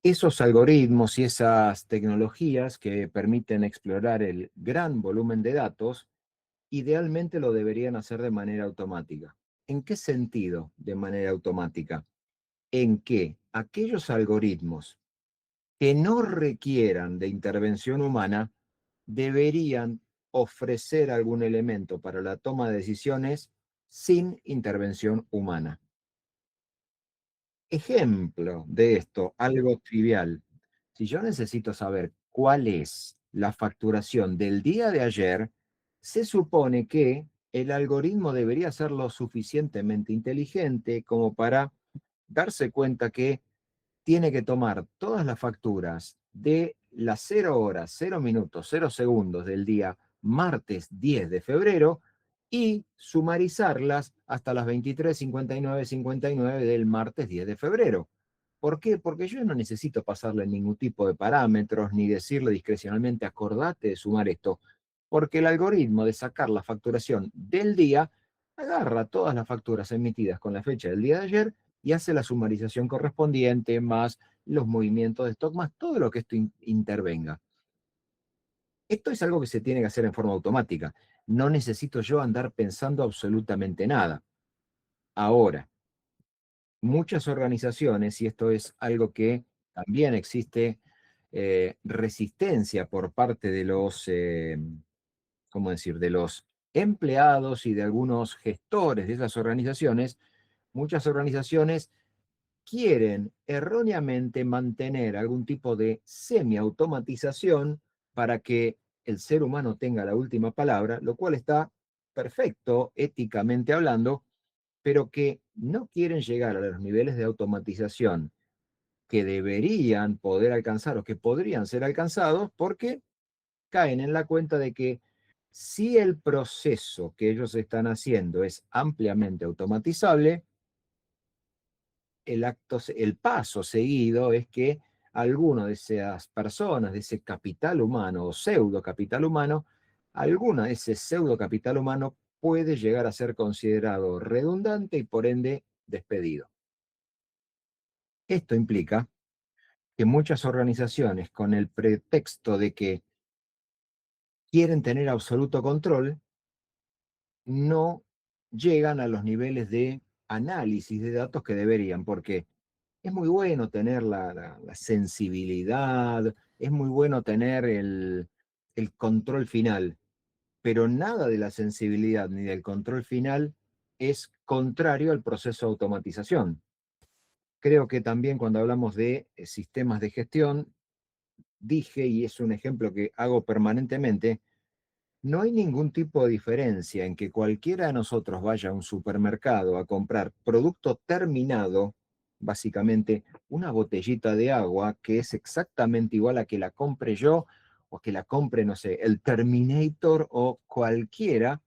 Esos algoritmos y esas tecnologías que permiten explorar el gran volumen de datos, idealmente lo deberían hacer de manera automática. ¿En qué sentido de manera automática? En que aquellos algoritmos que no requieran de intervención humana deberían ofrecer algún elemento para la toma de decisiones sin intervención humana. Ejemplo de esto, algo trivial. Si yo necesito saber cuál es la facturación del día de ayer, se supone que el algoritmo debería ser lo suficientemente inteligente como para darse cuenta que tiene que tomar todas las facturas de las 0 horas, 0 minutos, 0 segundos del día martes 10 de febrero y sumarizarlas hasta las 23:59:59 del martes 10 de febrero. ¿Por qué? Porque yo no necesito pasarle ningún tipo de parámetros ni decirle discrecionalmente, acordate de sumar esto, porque el algoritmo de sacar la facturación del día agarra todas las facturas emitidas con la fecha del día de ayer y hace la sumarización correspondiente, más los movimientos de stock, más todo lo que esto intervenga. Esto es algo que se tiene que hacer en forma automática. No necesito yo andar pensando absolutamente nada. Ahora, muchas organizaciones, y esto es algo que también existe resistencia por parte de los, ¿cómo decir?, de los empleados y de algunos gestores de esas organizaciones, muchas organizaciones quieren erróneamente mantener algún tipo de semiautomatización para que el ser humano tenga la última palabra, lo cual está perfecto éticamente hablando, pero que no quieren llegar a los niveles de automatización que deberían poder alcanzar o que podrían ser alcanzados porque caen en la cuenta de que si el proceso que ellos están haciendo es ampliamente automatizable, el paso seguido es que alguno de esas personas, de ese capital humano o pseudo capital humano, alguna de ese pseudo capital humano puede llegar a ser considerado redundante y por ende despedido. Esto implica que muchas organizaciones, con el pretexto de que quieren tener absoluto control, no llegan a los niveles de análisis de datos que deberían, porque es muy bueno tener la sensibilidad, es muy bueno tener el control final, pero nada de la sensibilidad ni del control final es contrario al proceso de automatización. Creo que también cuando hablamos de sistemas de gestión, dije, y es un ejemplo que hago permanentemente, no hay ningún tipo de diferencia en que cualquiera de nosotros vaya a un supermercado a comprar producto terminado, básicamente una botellita de agua que es exactamente igual a que la compre yo o que la compre, no sé, el Terminator o cualquiera,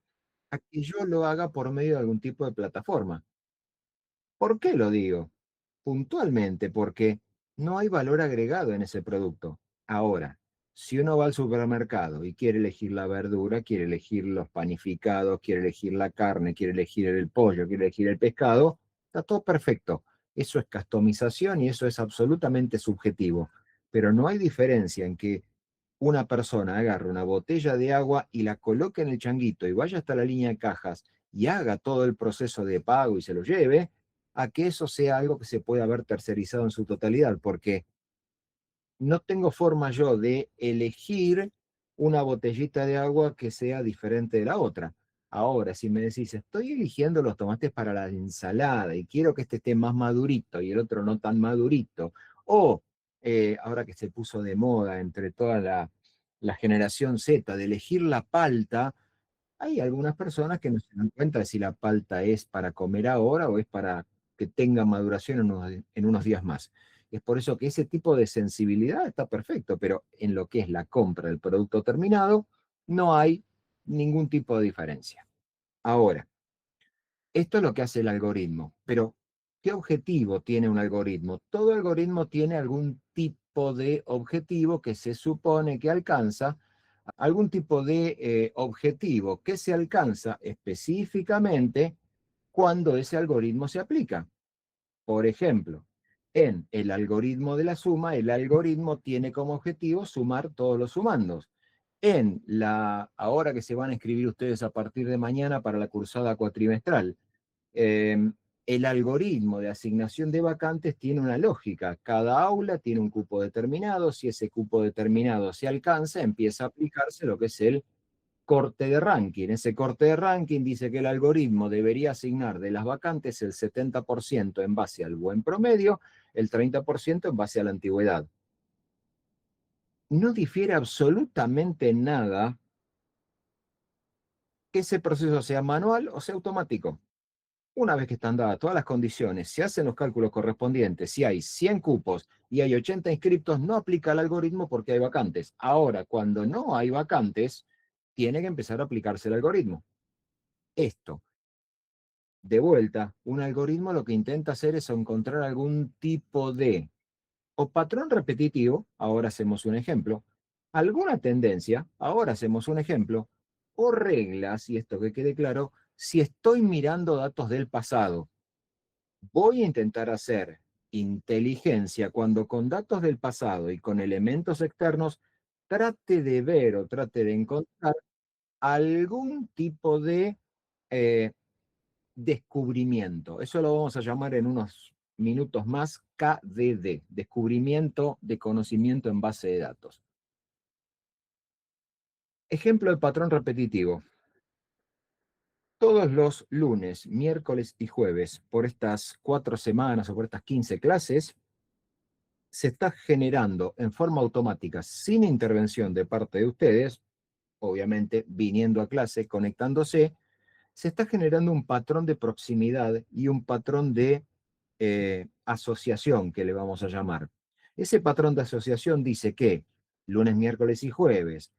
a que yo lo haga por medio de algún tipo de plataforma. ¿Por qué lo digo? Puntualmente, porque no hay valor agregado en ese producto. Ahora, si uno va al supermercado y quiere elegir la verdura, quiere elegir los panificados, quiere elegir la carne, quiere elegir el pollo, quiere elegir el pescado, está todo perfecto. Eso es customización y eso es absolutamente subjetivo. Pero no hay diferencia en que una persona agarre una botella de agua y la coloque en el changuito y vaya hasta la línea de cajas y haga todo el proceso de pago y se lo lleve, a que eso sea algo que se pueda haber tercerizado en su totalidad, porque no tengo forma yo de elegir una botellita de agua que sea diferente de la otra. Ahora, si me decís, estoy eligiendo los tomates para la ensalada y quiero que este esté más madurito y el otro no tan madurito, o ahora que se puso de moda entre toda la generación Z de elegir la palta, hay algunas personas que no se dan cuenta de si la palta es para comer ahora o es para que tenga maduración en unos días más. Es por eso que ese tipo de sensibilidad está perfecto, pero en lo que es la compra del producto terminado, no hay ningún tipo de diferencia. Ahora, esto es lo que hace el algoritmo, pero ¿qué objetivo tiene un algoritmo? Todo algoritmo tiene algún tipo de objetivo que se supone que alcanza, algún tipo de objetivo que se alcanza específicamente cuando ese algoritmo se aplica. Por ejemplo, En el algoritmo de la suma, el algoritmo tiene como objetivo sumar todos los sumandos. Ahora que se van a inscribir ustedes a partir de mañana para la cursada cuatrimestral, eh, el algoritmo de asignación de vacantes tiene una lógica. Cada aula tiene un cupo determinado. Si ese cupo determinado se alcanza, empieza a aplicarse lo que es el corte de ranking. Ese corte de ranking dice que el algoritmo debería asignar de las vacantes el 70% en base al buen promedio, el 30% en base a la antigüedad. No difiere absolutamente nada que ese proceso sea manual o sea automático. Una vez que están dadas todas las condiciones, se hacen los cálculos correspondientes, si hay 100 cupos y hay 80 inscriptos, no aplica el algoritmo porque hay vacantes. Ahora, cuando no hay vacantes, tiene que empezar a aplicarse el algoritmo. Esto, de vuelta, un algoritmo lo que intenta hacer es encontrar algún tipo de o patrón repetitivo, ahora hacemos un ejemplo, alguna tendencia, ahora hacemos un ejemplo, o reglas, y esto que quede claro, si estoy mirando datos del pasado, voy a intentar hacer inteligencia cuando con datos del pasado y con elementos externos trate de ver o trate de encontrar algún tipo de eh, descubrimiento. Eso lo vamos a llamar en unos minutos más KDD, descubrimiento de conocimiento en base de datos. Ejemplo de patrón repetitivo. Todos los lunes, miércoles y jueves, por estas 4 semanas o por estas 15 clases, se está generando en forma automática, sin intervención de parte de ustedes, obviamente viniendo a clase, conectándose, se está generando un patrón de proximidad y un patrón de asociación, que le vamos a llamar. Ese patrón de asociación dice que lunes, miércoles y jueves,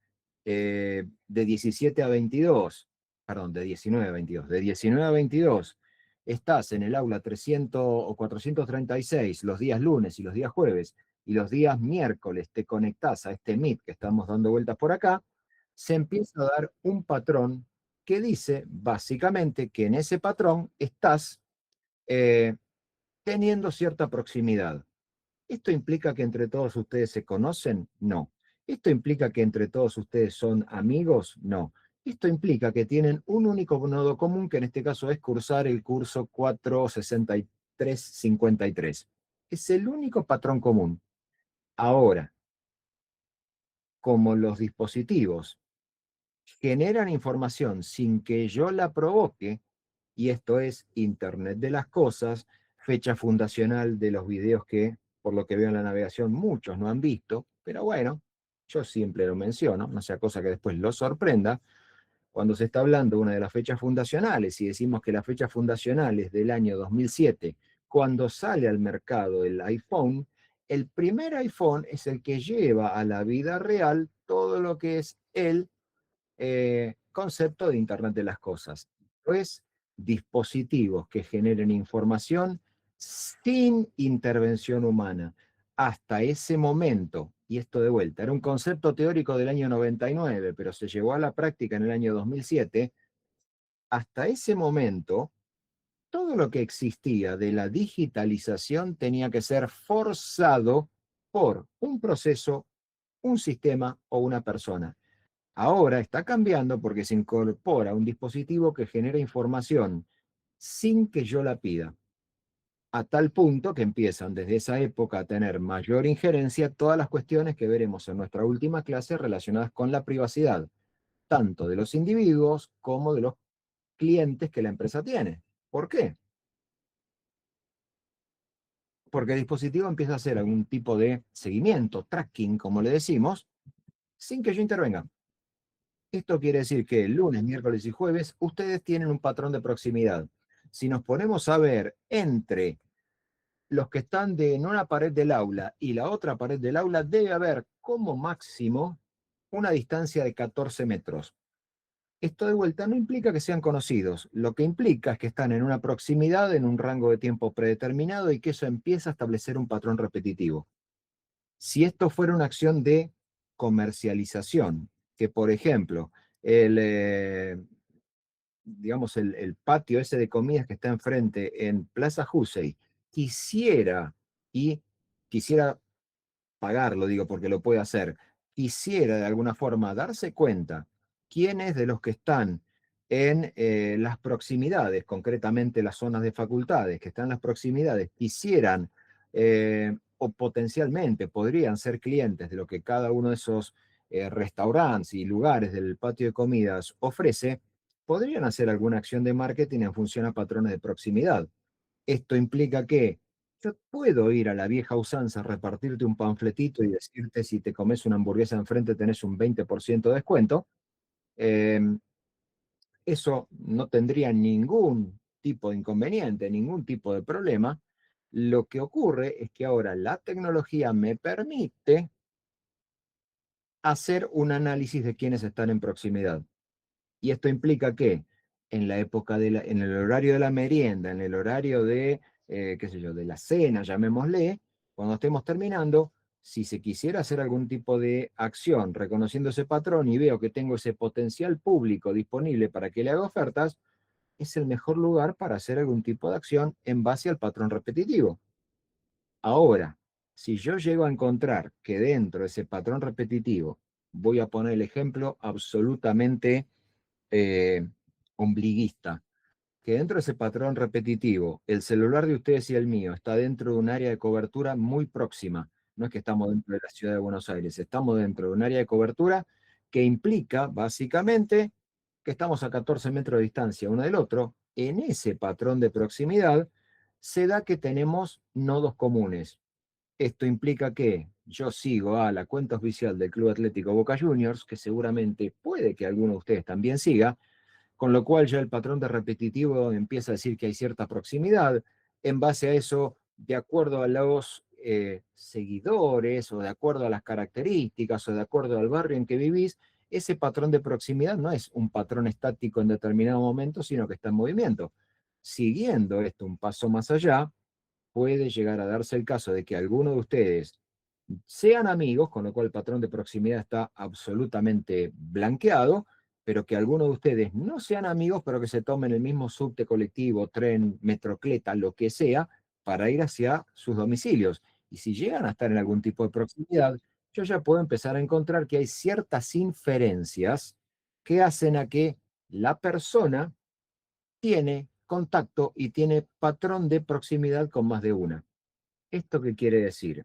de 17 a 22, perdón, de 19 a 22, de 19 a 22, estás en el aula 300 o 436 los días lunes y los días jueves, y los días miércoles te conectás a este Meet que estamos dando vueltas por acá, se empieza a dar un patrón que dice básicamente que en ese patrón estás eh, teniendo cierta proximidad. ¿Esto implica que entre todos ustedes se conocen? No. ¿Esto implica que entre todos ustedes son amigos? No. Esto implica que tienen un único nodo común, que en este caso es cursar el curso 46353. Es el único patrón común. Ahora, como los dispositivos generan información sin que yo la provoque, y esto es Internet de las Cosas, fecha fundacional de los videos que, por lo que veo en la navegación, muchos no han visto, pero bueno, yo siempre lo menciono, no sea cosa que después lo sorprenda. Cuando se está hablando de una de las fechas fundacionales y decimos que la fecha fundacional es del año 2007, cuando sale al mercado el iPhone, el primer iPhone es el que lleva a la vida real todo lo que es el concepto de Internet de las Cosas. Es dispositivos que generen información sin intervención humana. Hasta ese momento, y esto de vuelta, era un concepto teórico del año 99, pero se llevó a la práctica en el año 2007, hasta ese momento, todo lo que existía de la digitalización tenía que ser forzado por un proceso, un sistema o una persona. Ahora está cambiando porque se incorpora un dispositivo que genera información sin que yo la pida, a tal punto que empiezan desde esa época a tener mayor injerencia todas las cuestiones que veremos en nuestra última clase relacionadas con la privacidad, tanto de los individuos como de los clientes que la empresa tiene. ¿Por qué? Porque el dispositivo empieza a hacer algún tipo de seguimiento, tracking, como le decimos, sin que yo intervenga. Esto quiere decir que lunes, miércoles y jueves ustedes tienen un patrón de proximidad. Si nos ponemos a ver entre los que están en una pared del aula y la otra pared del aula, debe haber como máximo una distancia de 14 metros. Esto de vuelta no implica que sean conocidos, lo que implica es que están en una proximidad, en un rango de tiempo predeterminado y que eso empieza a establecer un patrón repetitivo. Si esto fuera una acción de comercialización, que por ejemplo, el, digamos, el patio ese de comidas que está enfrente en Plaza Jusey quisiera y quisiera pagarlo, digo, porque lo puede hacer, quisiera de alguna forma darse cuenta quiénes de los que están en las proximidades, concretamente las zonas de facultades, que están en las proximidades, quisieran o potencialmente podrían ser clientes de lo que cada uno de esos restaurantes y lugares del patio de comidas ofrece, podrían hacer alguna acción de marketing en función a patrones de proximidad. Esto implica que yo puedo ir a la vieja usanza, repartirte un panfletito y decirte si te comes una hamburguesa enfrente tenés un 20% de descuento. Em, Eso no tendría ningún tipo de inconveniente, ningún tipo de problema. Lo que ocurre es que ahora la tecnología me permite hacer un análisis de quiénes están en proximidad. Y esto implica que en la época en el horario de la merienda, en el horario de, qué sé yo, de la cena, llamémosle, cuando estemos terminando, si se quisiera hacer algún tipo de acción reconociendo ese patrón y veo que tengo ese potencial público disponible para que le haga ofertas, es el mejor lugar para hacer algún tipo de acción en base al patrón repetitivo. Ahora, si yo llego a encontrar que dentro de ese patrón repetitivo, voy a poner el ejemplo absolutamente eh, ombliguista, que dentro de ese patrón repetitivo, el celular de ustedes y el mío está dentro de un área de cobertura muy próxima. No es que estamos dentro de la ciudad de Buenos Aires, estamos dentro de un área de cobertura que implica básicamente que estamos a 14 metros de distancia uno del otro. En ese patrón de proximidad se da que tenemos nodos comunes. Esto implica que yo sigo a la cuenta oficial del Club Atlético Boca Juniors, que seguramente puede que alguno de ustedes también siga, con lo cual ya el patrón de repetitivo empieza a decir que hay cierta proximidad. En base a eso, de acuerdo a los seguidores o de acuerdo a las características o de acuerdo al barrio en que vivís, ese patrón de proximidad no es un patrón estático en determinado momento, sino que está en movimiento. Siguiendo esto un paso más allá, puede llegar a darse el caso de que alguno de ustedes sean amigos, con lo cual el patrón de proximidad está absolutamente blanqueado, pero que algunos de ustedes no sean amigos, pero que se tomen el mismo subte colectivo, tren, metrocleta, lo que sea, para ir hacia sus domicilios. Y si llegan a estar en algún tipo de proximidad, yo ya puedo empezar a encontrar que hay ciertas inferencias que hacen a que la persona tiene contacto y tiene patrón de proximidad con más de una. ¿Esto qué quiere decir?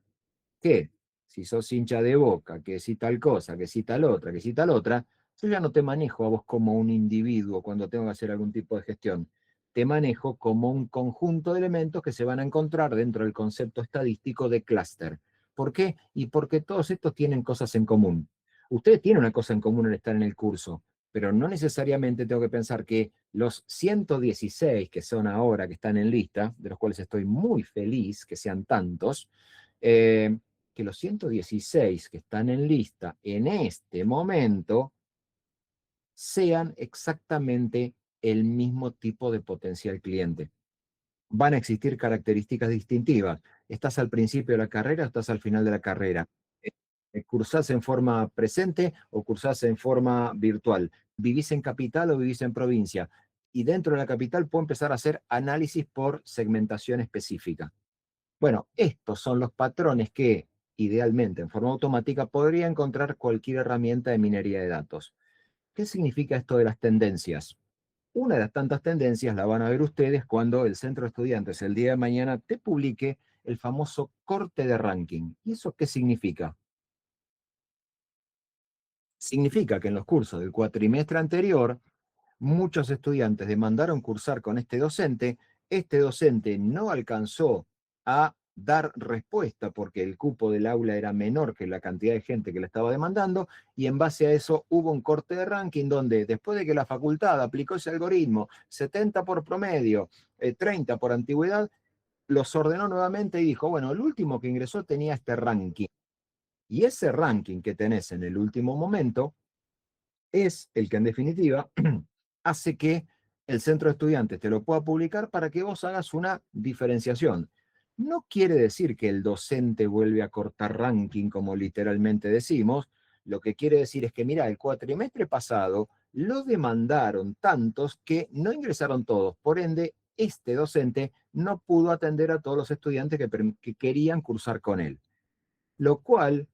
Que si sos hincha de Boca, que si tal cosa, que si tal otra, que si tal otra, yo ya no te manejo a vos como un individuo cuando tengo que hacer algún tipo de gestión. Te manejo como un conjunto de elementos que se van a encontrar dentro del concepto estadístico de clúster. ¿Por qué? Y porque todos estos tienen cosas en común. Ustedes tienen una cosa en común al estar en el curso, pero no necesariamente tengo que pensar que los 116 que son ahora, que están en lista, de los cuales estoy muy feliz que sean tantos, eh, que los 116 que están en lista en este momento sean exactamente el mismo tipo de potencial cliente. Van a existir características distintivas. ¿Estás al principio de la carrera o estás al final de la carrera? ¿Cursás en forma presente o cursás en forma virtual? ¿Vivís en capital o vivís en provincia? Y dentro de la capital puedo empezar a hacer análisis por segmentación específica. Bueno, estos son los patrones que, idealmente, en forma automática, podría encontrar cualquier herramienta de minería de datos. ¿Qué significa esto de las tendencias? Una de las tantas tendencias la van a ver ustedes cuando el centro de estudiantes el día de mañana te publique el famoso corte de ranking. ¿Y eso qué significa? Significa que en los cursos del cuatrimestre anterior muchos estudiantes demandaron cursar con este docente no alcanzó a dar respuesta porque el cupo del aula era menor que la cantidad de gente que le estaba demandando, y en base a eso hubo un corte de ranking donde después de que la facultad aplicó ese algoritmo, 70 por promedio, 30 por antigüedad, los ordenó nuevamente y dijo, bueno, el último que ingresó tenía este ranking. Y ese ranking que tenés en el último momento es el que en definitiva hace que el centro de estudiantes te lo pueda publicar para que vos hagas una diferenciación. No quiere decir que el docente vuelve a cortar ranking, como literalmente decimos. Lo que quiere decir es que, mira, el cuatrimestre pasado lo demandaron tantos que no ingresaron todos. Por ende, este docente no pudo atender a todos los estudiantes que querían cursar con él. Lo cual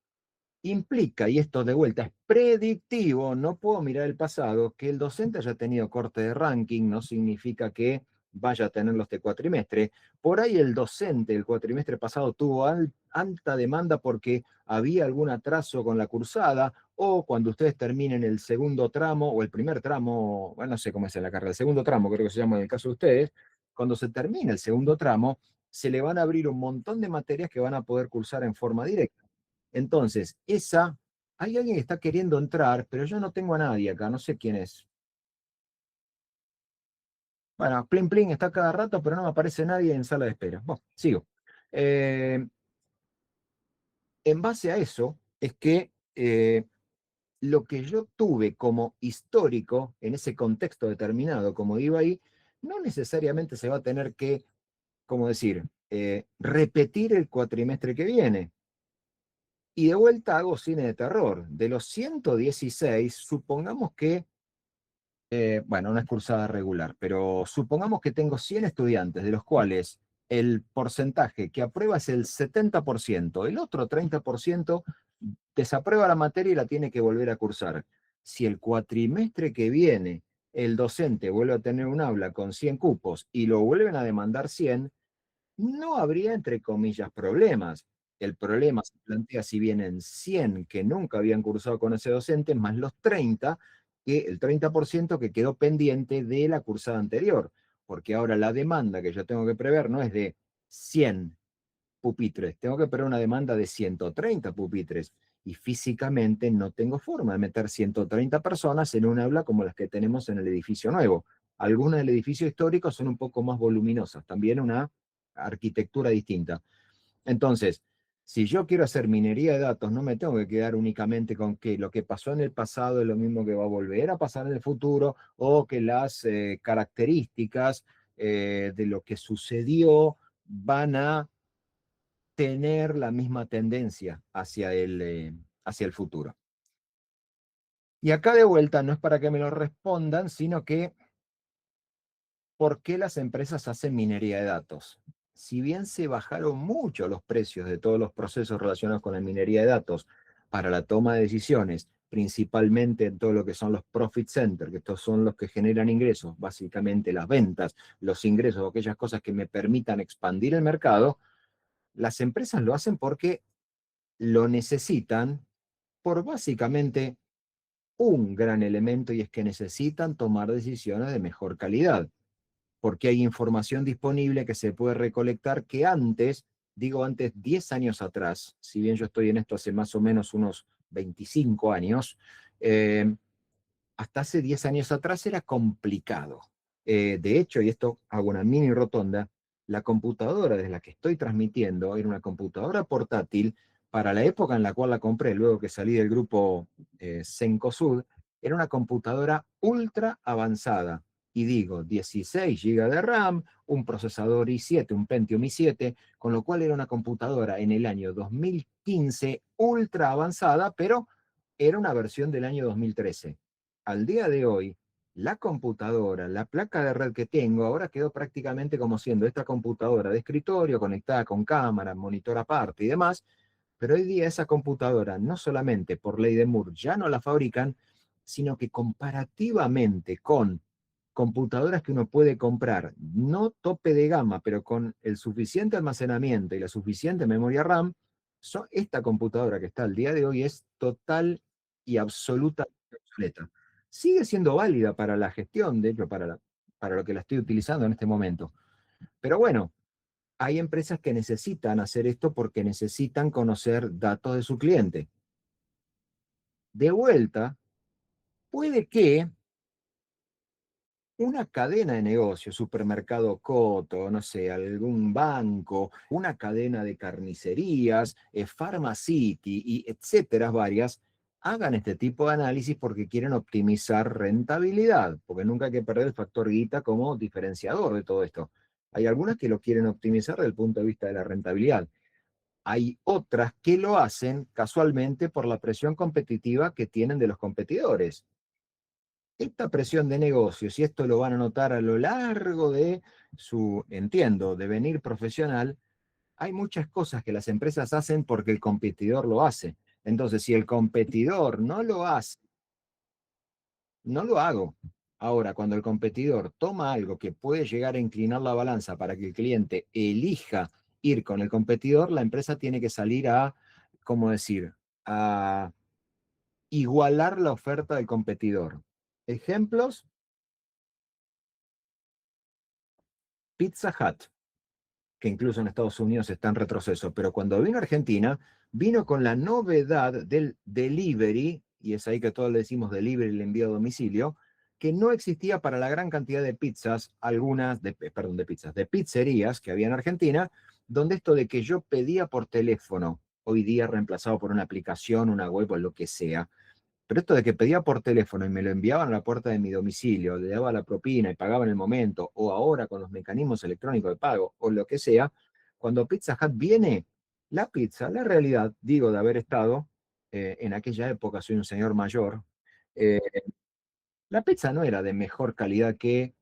implica, y esto de vuelta es predictivo, no puedo mirar el pasado, que el docente haya tenido corte de ranking no significa que vaya a tenerlo este cuatrimestre. Por ahí el docente el cuatrimestre pasado tuvo alta demanda porque había algún atraso con la cursada, o cuando ustedes terminen el segundo tramo o el primer tramo, bueno, no sé cómo es en la carrera, el segundo tramo creo que se llama en el caso de ustedes, cuando se termine el segundo tramo, se le van a abrir un montón de materias que van a poder cursar en forma directa. Entonces, hay alguien que está queriendo entrar, pero yo no tengo a nadie acá, no sé quién es. Bueno, Plin Plin está cada rato, pero no me aparece nadie en sala de espera. Bueno, sigo. Eh, en base a eso, es que lo que yo tuve como histórico en ese contexto determinado, como iba ahí, no necesariamente se va a tener que, como decir, repetir el cuatrimestre que viene. Y de vuelta hago cine de terror. De los 116, supongamos que bueno, una cursada regular, pero supongamos que tengo 100 estudiantes, de los cuales el porcentaje que aprueba es el 70%, el otro 30% desaprueba la materia y la tiene que volver a cursar. Si el cuatrimestre que viene el docente vuelve a tener un aula con 100 cupos y lo vuelven a demandar 100, no habría, entre comillas, problemas. El problema se plantea si vienen 100 que nunca habían cursado con ese docente, más los 30, el 30% que quedó pendiente de la cursada anterior, porque ahora la demanda que yo tengo que prever no es de 100 pupitres, tengo que prever una demanda de 130 pupitres, y físicamente no tengo forma de meter 130 personas en un aula como las que tenemos en el edificio nuevo. Algunas del edificio histórico son un poco más voluminosas, también una arquitectura distinta. Entonces, si yo quiero hacer minería de datos, no me tengo que quedar únicamente con que lo que pasó en el pasado es lo mismo que va a volver a pasar en el futuro, o que las características de lo que sucedió van a tener la misma tendencia hacia el futuro. Y acá de vuelta no es para que me lo respondan, sino que ¿por qué las empresas hacen minería de datos? Si bien se bajaron mucho los precios de todos los procesos relacionados con la minería de datos para la toma de decisiones, principalmente en todo lo que son los profit centers, que estos son los que generan ingresos, básicamente las ventas, los ingresos o aquellas cosas que me permitan expandir el mercado, las empresas lo hacen porque lo necesitan por básicamente un gran elemento, y es que necesitan tomar decisiones de mejor calidad, porque hay información disponible que se puede recolectar que antes, digo antes 10 años atrás, si bien yo estoy en esto hace más o menos unos 25 años, eh, hasta hace 10 años atrás era complicado. De hecho, y esto hago una mini rotonda, la computadora desde la que estoy transmitiendo era una computadora portátil para la época en la cual la compré, luego que salí del grupo Cencosud, era una computadora ultra avanzada. Y digo, 16 GB de RAM, un procesador i7, un Pentium i7, con lo cual era una computadora en el año 2015 ultra avanzada, pero era una versión del año 2013. Al día de hoy, la computadora, la placa de red que tengo, ahora quedó prácticamente como siendo esta computadora de escritorio conectada con cámara, monitor aparte y demás, pero hoy día esa computadora, no solamente por ley de Moore, ya no la fabrican, sino que comparativamente con computadoras que uno puede comprar, no tope de gama, pero con el suficiente almacenamiento y la suficiente memoria RAM, esta computadora que está al día de hoy es total y absolutamente obsoleta. Sigue siendo válida para la gestión, de hecho, para lo que la estoy utilizando en este momento. Pero bueno, hay empresas que necesitan hacer esto porque necesitan conocer datos de su cliente. De vuelta, puede que una cadena de negocios, supermercado Coto, no sé, algún banco, una cadena de carnicerías, Pharmacity, y etcétera, varias, hagan este tipo de análisis porque quieren optimizar rentabilidad, porque nunca hay que perder el factor guita como diferenciador de todo esto. Hay algunas que lo quieren optimizar desde el punto de vista de la rentabilidad. Hay otras que lo hacen casualmente por la presión competitiva que tienen de los competidores. Esta presión de negocios, y esto lo van a notar a lo largo de su, entiendo, devenir profesional, hay muchas cosas que las empresas hacen porque el competidor lo hace. Entonces, si el competidor no lo hace, no lo hago. Ahora, cuando el competidor toma algo que puede llegar a inclinar la balanza para que el cliente elija ir con el competidor, la empresa tiene que salir a, ¿cómo decir?, a igualar la oferta del competidor. Ejemplos, Pizza Hut, que incluso en Estados Unidos está en retroceso, pero cuando vino a Argentina, vino con la novedad del delivery, y es ahí que todos le decimos delivery, el envío a domicilio, que no existía para la gran cantidad de pizzas, algunas, perdón, de pizzas, de pizzerías que había en Argentina, donde esto de que yo pedía por teléfono, hoy día reemplazado por una aplicación, una web o lo que sea, pero esto de que pedía por teléfono y me lo enviaban a la puerta de mi domicilio, le daba la propina y pagaba en el momento, o ahora con los mecanismos electrónicos de pago, o lo que sea, cuando Pizza Hut viene, la pizza, la realidad, digo de haber estado, en aquella época, soy un señor mayor, eh, la pizza no era de mejor calidad que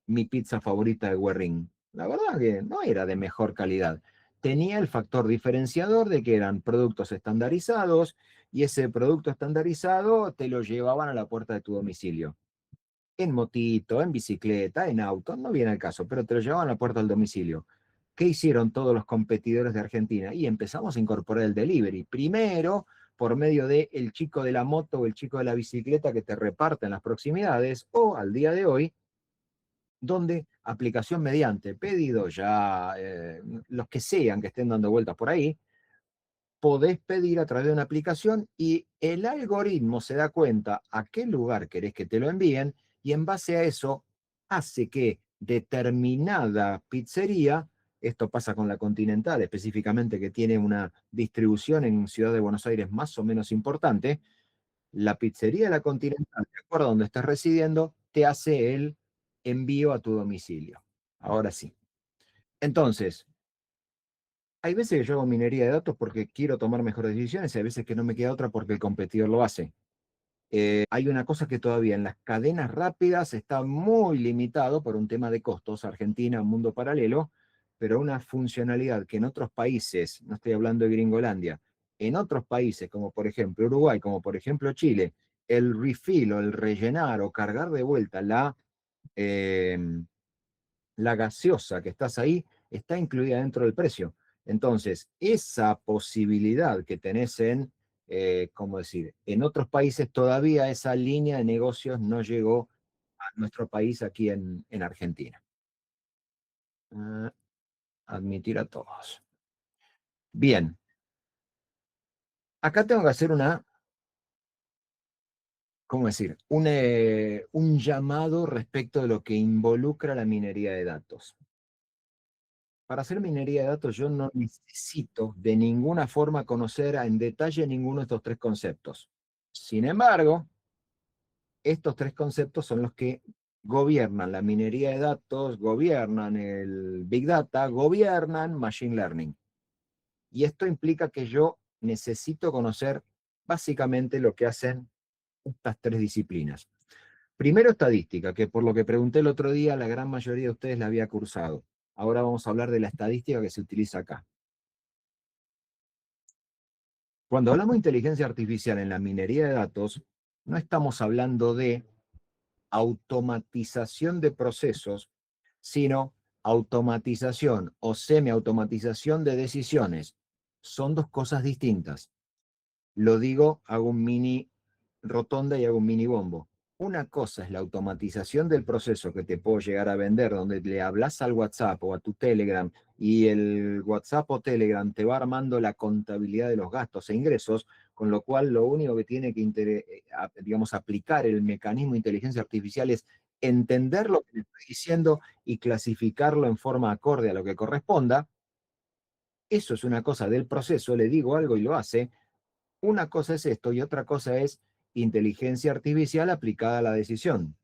mi pizza favorita de Guerrín. La verdad que no era de mejor calidad. Tenía el factor diferenciador de que eran productos estandarizados y ese producto estandarizado te lo llevaban a la puerta de tu domicilio. En motito, en bicicleta, en auto, no viene el caso, pero te lo llevaban a la puerta del domicilio. ¿Qué hicieron todos los competidores de Argentina? Y empezamos a incorporar el delivery. Primero, por medio de el chico de la moto o el chico de la bicicleta que te reparte en las proximidades, o al día de hoy, donde aplicación mediante, pedido ya, los que sean que estén dando vueltas por ahí, podés pedir a través de una aplicación y el algoritmo se da cuenta a qué lugar querés que te lo envíen y en base a eso hace que determinada pizzería, esto pasa con la Continental específicamente que tiene una distribución en Ciudad de Buenos Aires más o menos importante, la pizzería de la Continental, de acuerdo a donde estés residiendo, te hace el envío a tu domicilio. Ahora sí. Entonces, hay veces que yo hago minería de datos porque quiero tomar mejores decisiones y hay veces que no me queda otra porque el competidor lo hace. Hay una cosa que todavía en las cadenas rápidas está muy limitado por un tema de costos, Argentina, un mundo paralelo, pero una funcionalidad que en otros países, no estoy hablando de Gringolandia, en otros países como por ejemplo Uruguay, como por ejemplo Chile, el refill o el rellenar o cargar de vuelta eh, la gaseosa que estás ahí está incluida dentro del precio. Entonces, esa posibilidad que tenés en, ¿cómo decir? En otros países todavía esa línea de negocios no llegó a nuestro país aquí en Argentina. Admitir a todos. Bien, acá tengo que hacer una, ¿cómo decir? Un llamado respecto de lo que involucra la minería de datos. Para hacer minería de datos yo no necesito de ninguna forma conocer en detalle ninguno de estos tres conceptos. Sin embargo, estos tres conceptos son los que gobiernan la minería de datos, gobiernan el Big Data, gobiernan Machine Learning. Y esto implica que yo necesito conocer básicamente lo que hacen estas tres disciplinas. Primero, estadística, que por lo que pregunté el otro día, la gran mayoría de ustedes la había cursado. Ahora vamos a hablar de la estadística que se utiliza acá. Cuando hablamos de inteligencia artificial en la minería de datos, no estamos hablando de automatización de procesos, sino automatización o semiautomatización de decisiones. Son dos cosas distintas. Lo digo, hago un mini rotonda y hago un mini bombo. Una cosa es la automatización del proceso que te puedo llegar a vender, donde le hablas al WhatsApp o a tu Telegram y el WhatsApp o Telegram te va armando la contabilidad de los gastos e ingresos, con lo cual lo único que tiene que, digamos, aplicar el mecanismo de inteligencia artificial es entender lo que le estoy diciendo y clasificarlo en forma acorde a lo que corresponda. Eso es una cosa del proceso, le digo algo y lo hace. Una cosa es esto y otra cosa es inteligencia artificial aplicada a la decisión.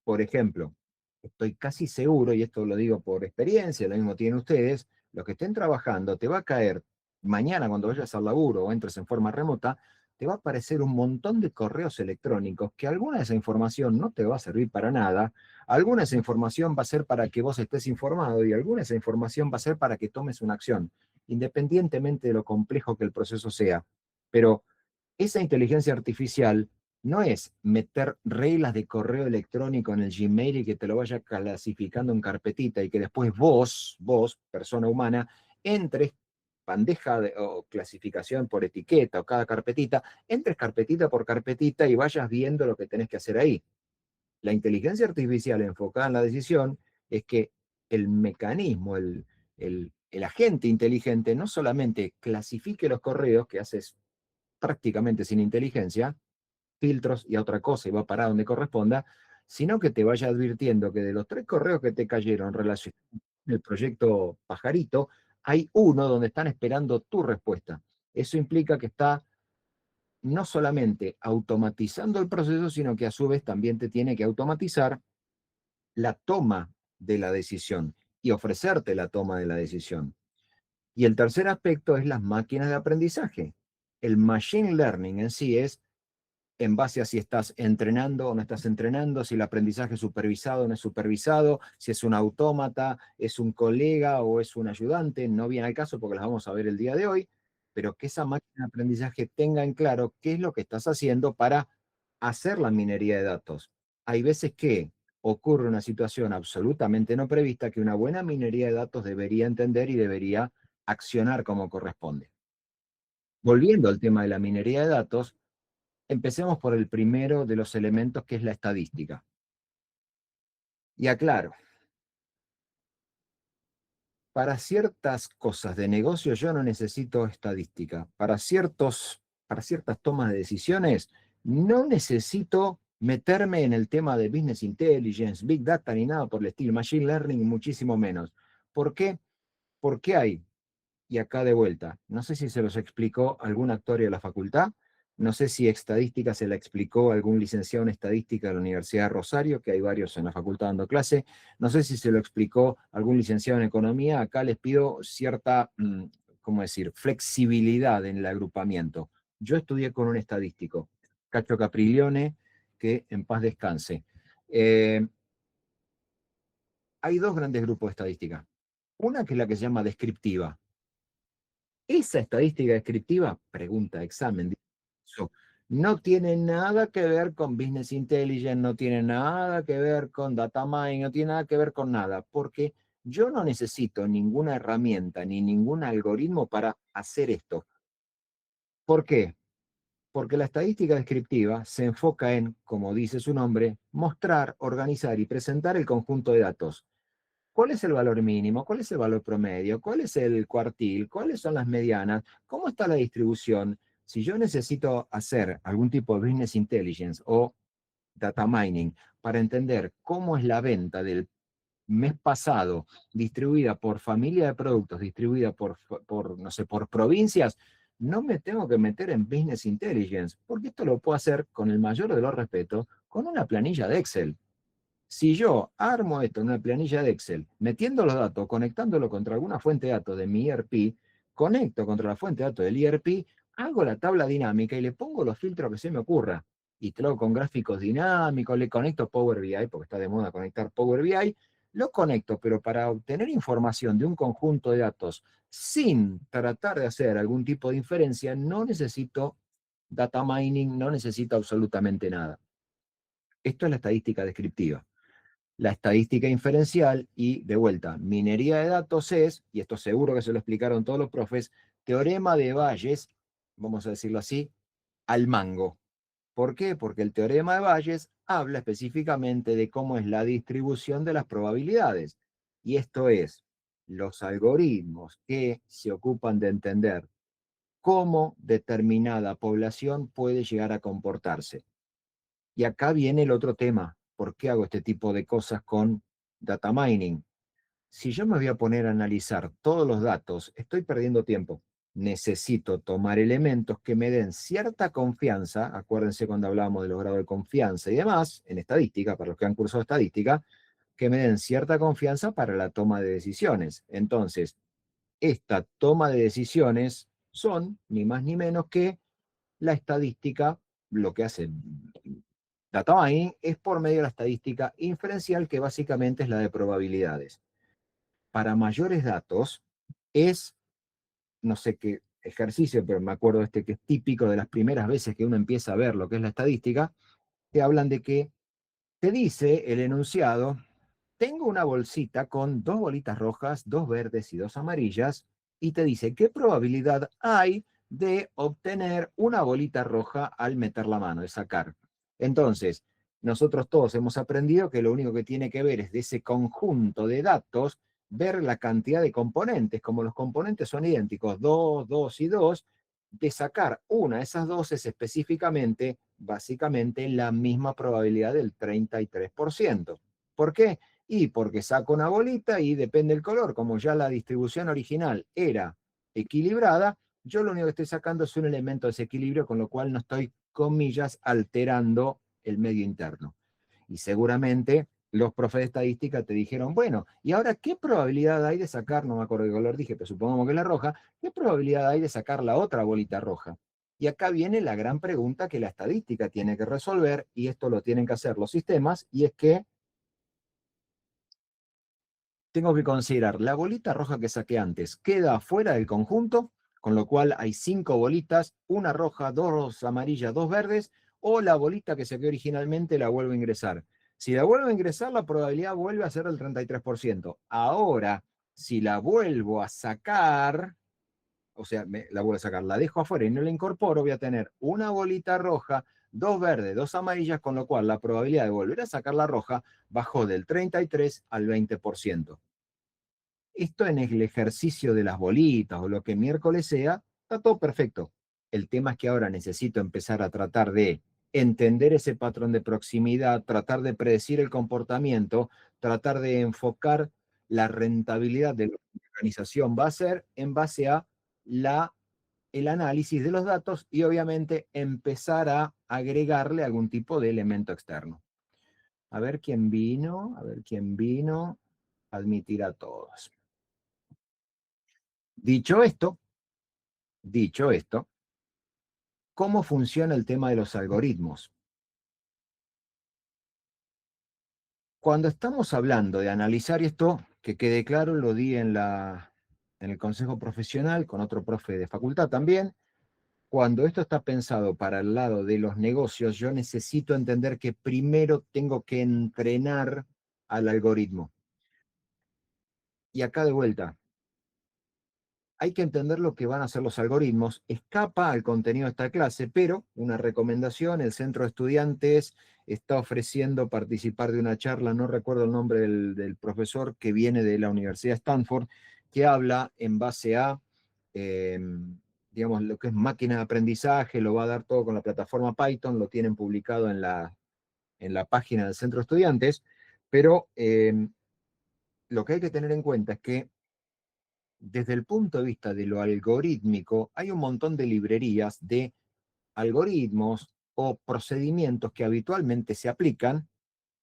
Por ejemplo, estoy casi seguro, y esto lo digo por experiencia, lo mismo tienen ustedes, los que estén trabajando, te va a caer mañana cuando vayas al laburo o entres en forma remota, te va a aparecer un montón de correos electrónicos que alguna de esa información no te va a servir para nada, alguna de esa información va a ser para que vos estés informado y alguna de esa información va a ser para que tomes una acción, independientemente de lo complejo que el proceso sea. Pero esa inteligencia artificial no es meter reglas de correo electrónico en el Gmail y que te lo vaya clasificando en carpetita y que después vos, persona humana, entres bandeja o clasificación por etiqueta o cada carpetita, entres carpetita por carpetita y vayas viendo lo que tenés que hacer ahí. La inteligencia artificial enfocada en la decisión es que el mecanismo, el agente inteligente no solamente clasifique los correos, que haces prácticamente sin inteligencia, filtros y a otra cosa y va para donde corresponda, sino que te vaya advirtiendo que de los 3 correos que te cayeron relacionados con el proyecto Pajarito, hay uno donde están esperando tu respuesta. Eso implica que está no solamente automatizando el proceso, sino que a su vez también te tiene que automatizar la toma de la decisión y ofrecerte la toma de la decisión. Y el tercer aspecto es las máquinas de aprendizaje. El machine learning en sí es en base a si estás entrenando o no estás entrenando, si el aprendizaje es supervisado o no es supervisado, si es un autómata, es un colega o es un ayudante, no viene al caso porque las vamos a ver el día de hoy, pero que esa máquina de aprendizaje tenga en claro qué es lo que estás haciendo para hacer la minería de datos. Hay veces que ocurre una situación absolutamente no prevista que una buena minería de datos debería entender y debería accionar como corresponde. Volviendo al tema de la minería de datos, empecemos por el primero de los elementos, que es la estadística. Y aclaro, para ciertas cosas de negocio yo no necesito estadística. Para ciertas tomas de decisiones no necesito meterme en el tema de business intelligence, big data ni nada por el estilo, machine learning y muchísimo menos. ¿Por qué? Porque hay y acá de vuelta. No sé si se los explicó algún actuario de la facultad, no sé si estadística se la explicó algún licenciado en estadística de la Universidad de Rosario, que hay varios en la facultad dando clase, no sé si se lo explicó algún licenciado en economía, acá les pido cierta, ¿cómo decir?, flexibilidad en el agrupamiento. Yo estudié con un estadístico, Cacho Capriglione, que en paz descanse. Hay dos grandes grupos de estadística. Una que es la que se llama descriptiva. Esa estadística descriptiva, pregunta, examen, no tiene nada que ver con business intelligence, no tiene nada que ver con data mining, no tiene nada que ver con nada, porque yo no necesito ninguna herramienta ni ningún algoritmo para hacer esto. ¿Por qué? Porque la estadística descriptiva se enfoca en, como dice su nombre, mostrar, organizar y presentar el conjunto de datos. ¿Cuál es el valor mínimo? ¿Cuál es el valor promedio? ¿Cuál es el cuartil? ¿Cuáles son las medianas? ¿Cómo está la distribución? Si yo necesito hacer algún tipo de business intelligence o data mining para entender cómo es la venta del mes pasado distribuida por familia de productos, distribuida no sé, por provincias, no me tengo que meter en business intelligence, porque esto lo puedo hacer con el mayor de los respetos, con una planilla de Excel. Si yo armo esto en una planilla de Excel, metiendo los datos, conectándolo contra alguna fuente de datos de mi ERP, conecto contra la fuente de datos del ERP, hago la tabla dinámica y le pongo los filtros que se me ocurra. Y te lo hago con gráficos dinámicos, le conecto Power BI, porque está de moda conectar Power BI, lo conecto, pero para obtener información de un conjunto de datos sin tratar de hacer algún tipo de inferencia, no necesito data mining, no necesito absolutamente nada. Esto es la estadística descriptiva. La estadística inferencial y, de vuelta, minería de datos es, y esto seguro que se lo explicaron todos los profes, teorema de Bayes, vamos a decirlo así, al mango. ¿Por qué? Porque el teorema de Bayes habla específicamente de cómo es la distribución de las probabilidades. Y esto es, los algoritmos que se ocupan de entender cómo determinada población puede llegar a comportarse. Y acá viene el otro tema. ¿Por qué hago este tipo de cosas con data mining? Si yo me voy a poner a analizar todos los datos, estoy perdiendo tiempo. Necesito tomar elementos que me den cierta confianza. Acuérdense cuando hablábamos de los grados de confianza y demás, en estadística, para los que han cursado estadística, que me den cierta confianza para la toma de decisiones. Entonces, esta toma de decisiones son ni más ni menos que La estadística, lo que hace data mining, es por medio de la estadística inferencial, que básicamente es la de probabilidades. Para mayores datos, es, no sé qué ejercicio, pero me acuerdo este que es típico de las primeras veces que uno empieza a ver lo que es la estadística, te hablan de que te dice el enunciado: tengo una bolsita con 2 bolitas rojas, 2 verdes y 2 amarillas, y te dice qué probabilidad hay de obtener una bolita roja al meter la mano, de sacar. Entonces, nosotros todos hemos aprendido que lo único que tiene que ver es de ese conjunto de datos, ver la cantidad de componentes. Como los componentes son idénticos, 2, 2 y 2, de sacar una de esas dos es específicamente, básicamente, la misma probabilidad del 33%. ¿Por qué? Y porque saco una bolita y depende del color, como ya la distribución original era equilibrada, yo lo único que estoy sacando es un elemento de desequilibrio, con lo cual no estoy, comillas, alterando el medio interno. Y seguramente los profes de estadística te dijeron: bueno, ¿y ahora qué probabilidad hay de sacar? No me acuerdo qué color dije, pero supongamos que es la roja. ¿Qué probabilidad hay de sacar la otra bolita roja? Y acá viene la gran pregunta que la estadística tiene que resolver, y esto lo tienen que hacer los sistemas, y es que tengo que considerar la bolita roja que saqué antes, queda fuera del conjunto, con lo cual hay 5 bolitas, una roja, 2 amarillas, 2 verdes, o la bolita que saqué originalmente la vuelvo a ingresar. Si la vuelvo a ingresar, la probabilidad vuelve a ser del 33%. Ahora, si la vuelvo a sacar, o sea, la vuelvo a sacar, la dejo afuera y no la incorporo, voy a tener una bolita roja, 2 verdes, 2 amarillas, con lo cual la probabilidad de volver a sacar la roja bajó del 33 al 20%. Esto en el ejercicio de las bolitas o lo que miércoles sea, está todo perfecto. El tema es que ahora necesito empezar a tratar de entender ese patrón de proximidad, tratar de predecir el comportamiento, tratar de enfocar la rentabilidad de lo que la organización va a hacer en base a el análisis de los datos, y obviamente empezar a agregarle algún tipo de elemento externo. A ver quién vino, a ver quién vino. Admitir a todos. Dicho esto, Dicho esto, ¿cómo funciona el tema de los algoritmos? Cuando estamos hablando de analizar esto, que quede claro, lo di en el consejo profesional con otro profe de facultad también. Cuando esto está pensado para el lado de los negocios, yo necesito entender que primero tengo que entrenar al algoritmo. Y acá de vuelta, hay que entender lo que van a hacer los algoritmos. Escapa al contenido de esta clase, pero una recomendación: el centro de estudiantes está ofreciendo participar de una charla, no recuerdo el nombre del profesor, que viene de la Universidad de Stanford, que habla en base a, eh, digamos, lo que es máquina de aprendizaje. Lo va a dar todo con la plataforma Python, lo tienen publicado en la página del centro de estudiantes, pero lo que hay que tener en cuenta es que desde el punto de vista de lo algorítmico, hay un montón de librerías de algoritmos o procedimientos que habitualmente se aplican,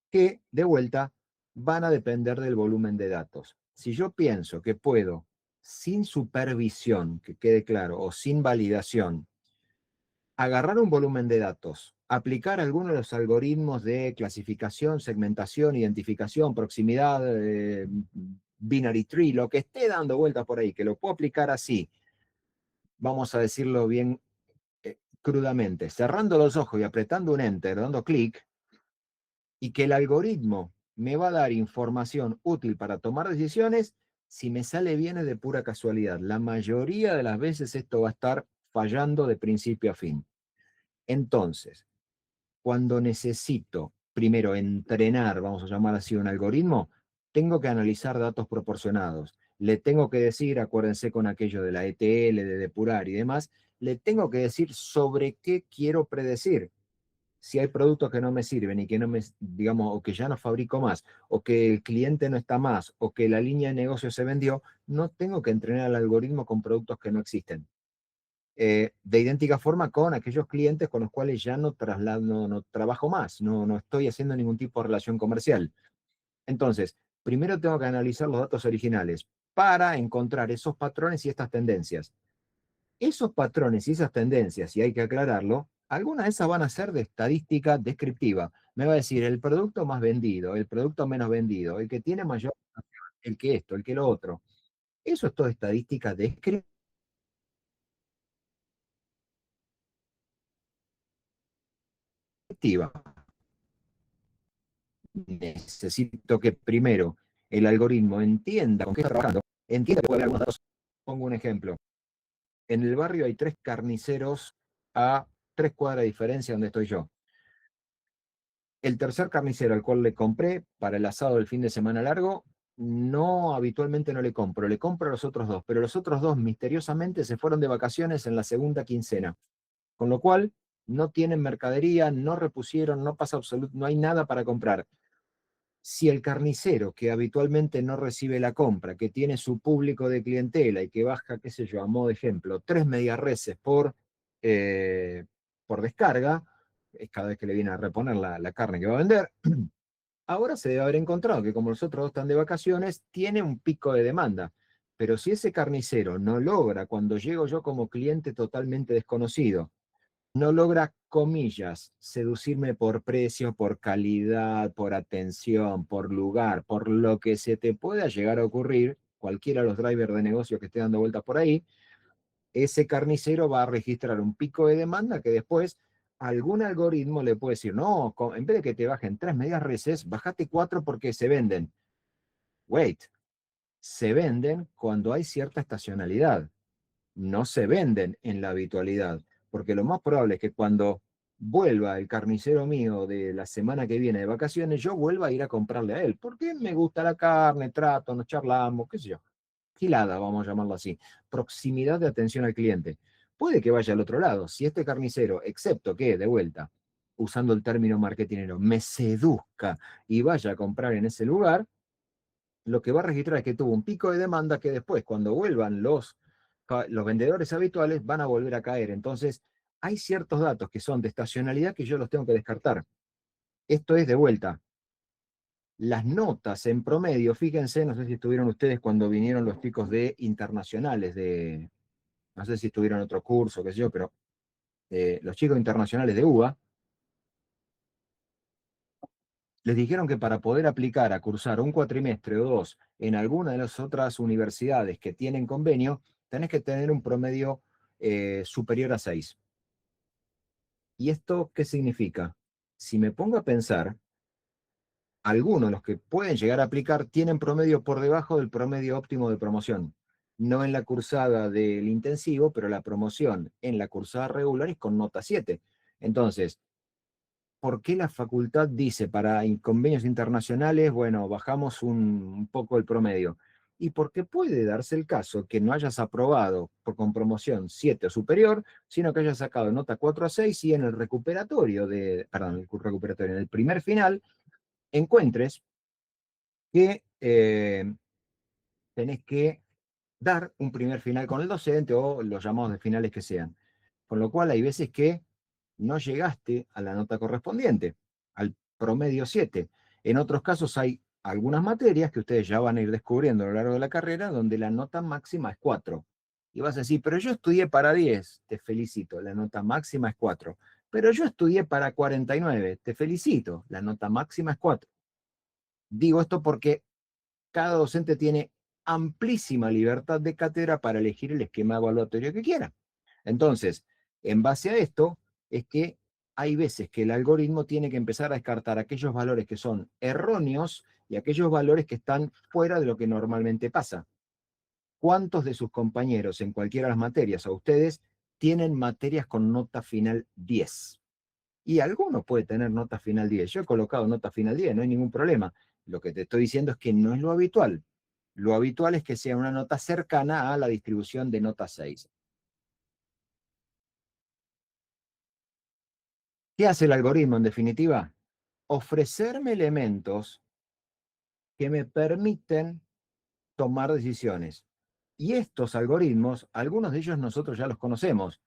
que de vuelta van a depender del volumen de datos. Si yo pienso que puedo, sin supervisión, que quede claro, o sin validación, agarrar un volumen de datos, aplicar algunos de los algoritmos de clasificación, segmentación, identificación, proximidad, binary tree, lo que esté dando vueltas por ahí, que lo puedo aplicar así, vamos a decirlo bien, crudamente, cerrando los ojos y apretando un enter, dando clic, y que el algoritmo me va a dar información útil para tomar decisiones. Si me sale bien es de pura casualidad. La mayoría de las veces esto va a estar fallando de principio a fin. Entonces, cuando necesito primero entrenar, vamos a llamar así, un algoritmo, tengo que analizar datos proporcionados. Le tengo que decir, acuérdense con aquello de la ETL, de depurar y demás, le tengo que decir sobre qué quiero predecir. Si hay productos que no me sirven y que no me, digamos, o que ya no fabrico más, o que el cliente no está más, o que la línea de negocio se vendió, no tengo que entrenar al algoritmo con productos que no existen. De idéntica forma con aquellos clientes con los cuales ya no, no trabajo más, no estoy haciendo ningún tipo de relación comercial. Entonces, primero tengo que analizar los datos originales para encontrar esos patrones y estas tendencias. Esos patrones y esas tendencias, y hay que aclararlo, algunas de esas van a ser de estadística descriptiva. Me va a decir el producto más vendido, el producto menos vendido, el que tiene mayor, el que esto, el que lo otro. Eso es todo estadística descriptiva. Necesito que primero el algoritmo entienda con qué está trabajando, entienda que puede haber algunos datos. Pongo un ejemplo. En el barrio hay 3 carniceros a 3 cuadras de diferencia donde estoy yo. El tercer carnicero al cual le compré para el asado del fin de semana largo, no, habitualmente no le compro a los otros dos, pero los otros dos misteriosamente se fueron de vacaciones en la segunda quincena, con lo cual no tienen mercadería, no repusieron, no pasa absoluto, no hay nada para comprar. Si el carnicero que habitualmente no recibe la compra, que tiene su público de clientela y que baja, qué sé yo, a modo de ejemplo, 3 medias por descarga, es cada vez que le viene a reponer la carne que va a vender, ahora se debe haber encontrado que como los otros dos están de vacaciones, tiene un pico de demanda. Pero si ese carnicero no logra, cuando llego yo como cliente totalmente desconocido, no logra, comillas, seducirme por precio, por calidad, por atención, por lugar, por lo que se te pueda llegar a ocurrir, cualquiera de los drivers de negocio que esté dando vueltas por ahí, ese carnicero va a registrar un pico de demanda que después algún algoritmo le puede decir, no, en vez de que te bajen 3 medias bajate 4 porque se venden. Wait, se venden cuando hay cierta estacionalidad, no se venden en la habitualidad, porque lo más probable es que cuando vuelva el carnicero mío de la semana que viene de vacaciones, yo vuelva a ir a comprarle a él, porque me gusta la carne, trato, nos charlamos, qué sé yo. Gilada, vamos a llamarlo así. Proximidad de atención al cliente. Puede que vaya al otro lado. Si este carnicero, excepto que, de vuelta, usando el término marketingero, me seduzca y vaya a comprar en ese lugar, lo que va a registrar es que tuvo un pico de demanda que después, cuando vuelvan los vendedores habituales, van a volver a caer. Entonces, hay ciertos datos que son de estacionalidad que yo los tengo que descartar. Esto es de vuelta. Las notas en promedio, fíjense, no sé si estuvieron ustedes cuando vinieron los chicos de internacionales, no sé si estuvieron en otro curso, qué sé yo, pero los chicos internacionales de UBA, les dijeron que para poder aplicar a cursar un cuatrimestre o dos en alguna de las otras universidades que tienen convenio, tenés que tener un promedio superior a 6. ¿Y esto qué significa? Si me pongo a pensar, algunos de los que pueden llegar a aplicar tienen promedio por debajo del promedio óptimo de promoción. No en la cursada del intensivo, pero la promoción en la cursada regular es con nota 7. Entonces, ¿por qué la facultad dice para convenios internacionales, bueno, bajamos un poco el promedio? Y porque puede darse el caso que no hayas aprobado con promoción 7 o superior, sino que hayas sacado nota 4 a 6 y en el recuperatorio perdón, el recuperatorio, en el primer final, encuentres que tenés que dar un primer final con el docente o los llamados de finales que sean. Con lo cual hay veces que no llegaste a la nota correspondiente, al promedio 7. En otros casos hay algunas materias que ustedes ya van a ir descubriendo a lo largo de la carrera donde la nota máxima es 4. Y vas a decir, pero yo estudié para 10, te felicito, la nota máxima es 4. Pero yo estudié para 49, te felicito, la nota máxima es 4. Digo esto porque cada docente tiene amplísima libertad de cátedra para elegir el esquema evaluatorio que quiera. Entonces, en base a esto, es que hay veces que el algoritmo tiene que empezar a descartar aquellos valores que son erróneos y aquellos valores que están fuera de lo que normalmente pasa. ¿Cuántos de sus compañeros en cualquiera de las materias o ustedes tienen materias con nota final 10? Y alguno puede tener nota final 10. Yo he colocado nota final 10, no hay ningún problema. Lo que te estoy diciendo es que no es lo habitual. Lo habitual es que sea una nota cercana a la distribución de nota 6. ¿Qué hace el algoritmo en definitiva? Ofrecerme elementos que me permiten tomar decisiones. Y estos algoritmos, algunos de ellos nosotros ya los conocemos.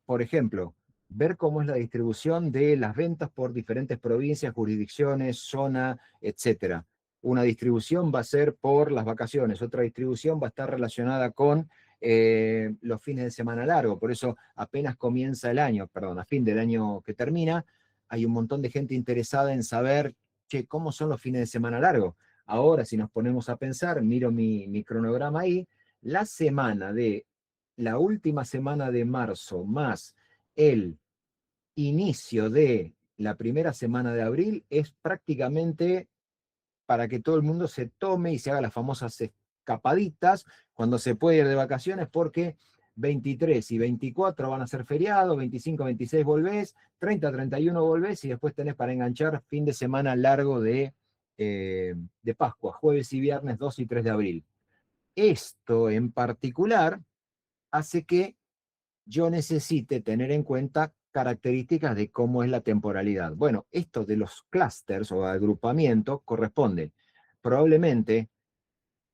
Por ejemplo, ver cómo es la distribución de las ventas por diferentes provincias, jurisdicciones, zona, etcétera. Una distribución va a ser por las vacaciones, otra distribución va a estar relacionada con los fines de semana largos. Por eso apenas comienza el año, perdón, a fin del año que termina, hay un montón de gente interesada en saber, che, ¿cómo son los fines de semana largos? Ahora, si nos ponemos a pensar, miro mi cronograma ahí, la semana de la última semana de marzo más el inicio de la primera semana de abril es prácticamente para que todo el mundo se tome y se haga las famosas escapaditas cuando se puede ir de vacaciones, porque 23 y 24 van a ser feriados, 25, 26 volvés, 30, 31 volvés y después tenés para enganchar fin de semana largo de Pascua, jueves y viernes 2 y 3 de abril. Esto en particular hace que yo necesite tener en cuenta características de cómo es la temporalidad. Bueno, esto de los clusters o agrupamientos corresponde probablemente,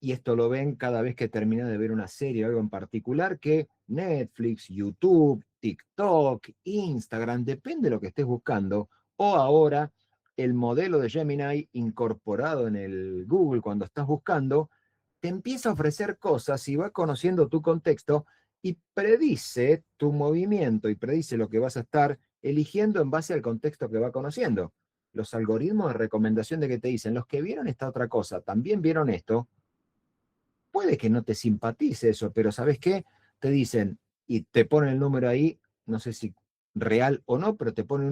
y esto lo ven cada vez que termina de ver una serie o algo en particular, que Netflix, YouTube, TikTok, Instagram, depende de lo que estés buscando, o ahora el modelo de Gemini incorporado en el Google cuando estás buscando, te empieza a ofrecer cosas y va conociendo tu contexto y predice tu movimiento y predice lo que vas a estar eligiendo en base al contexto que va conociendo. Los algoritmos de recomendación de que te dicen, los que vieron esta otra cosa, también vieron esto, puede que no te simpatice eso, pero ¿sabes qué? Te dicen y te ponen el número ahí, no sé si real o no, pero te ponen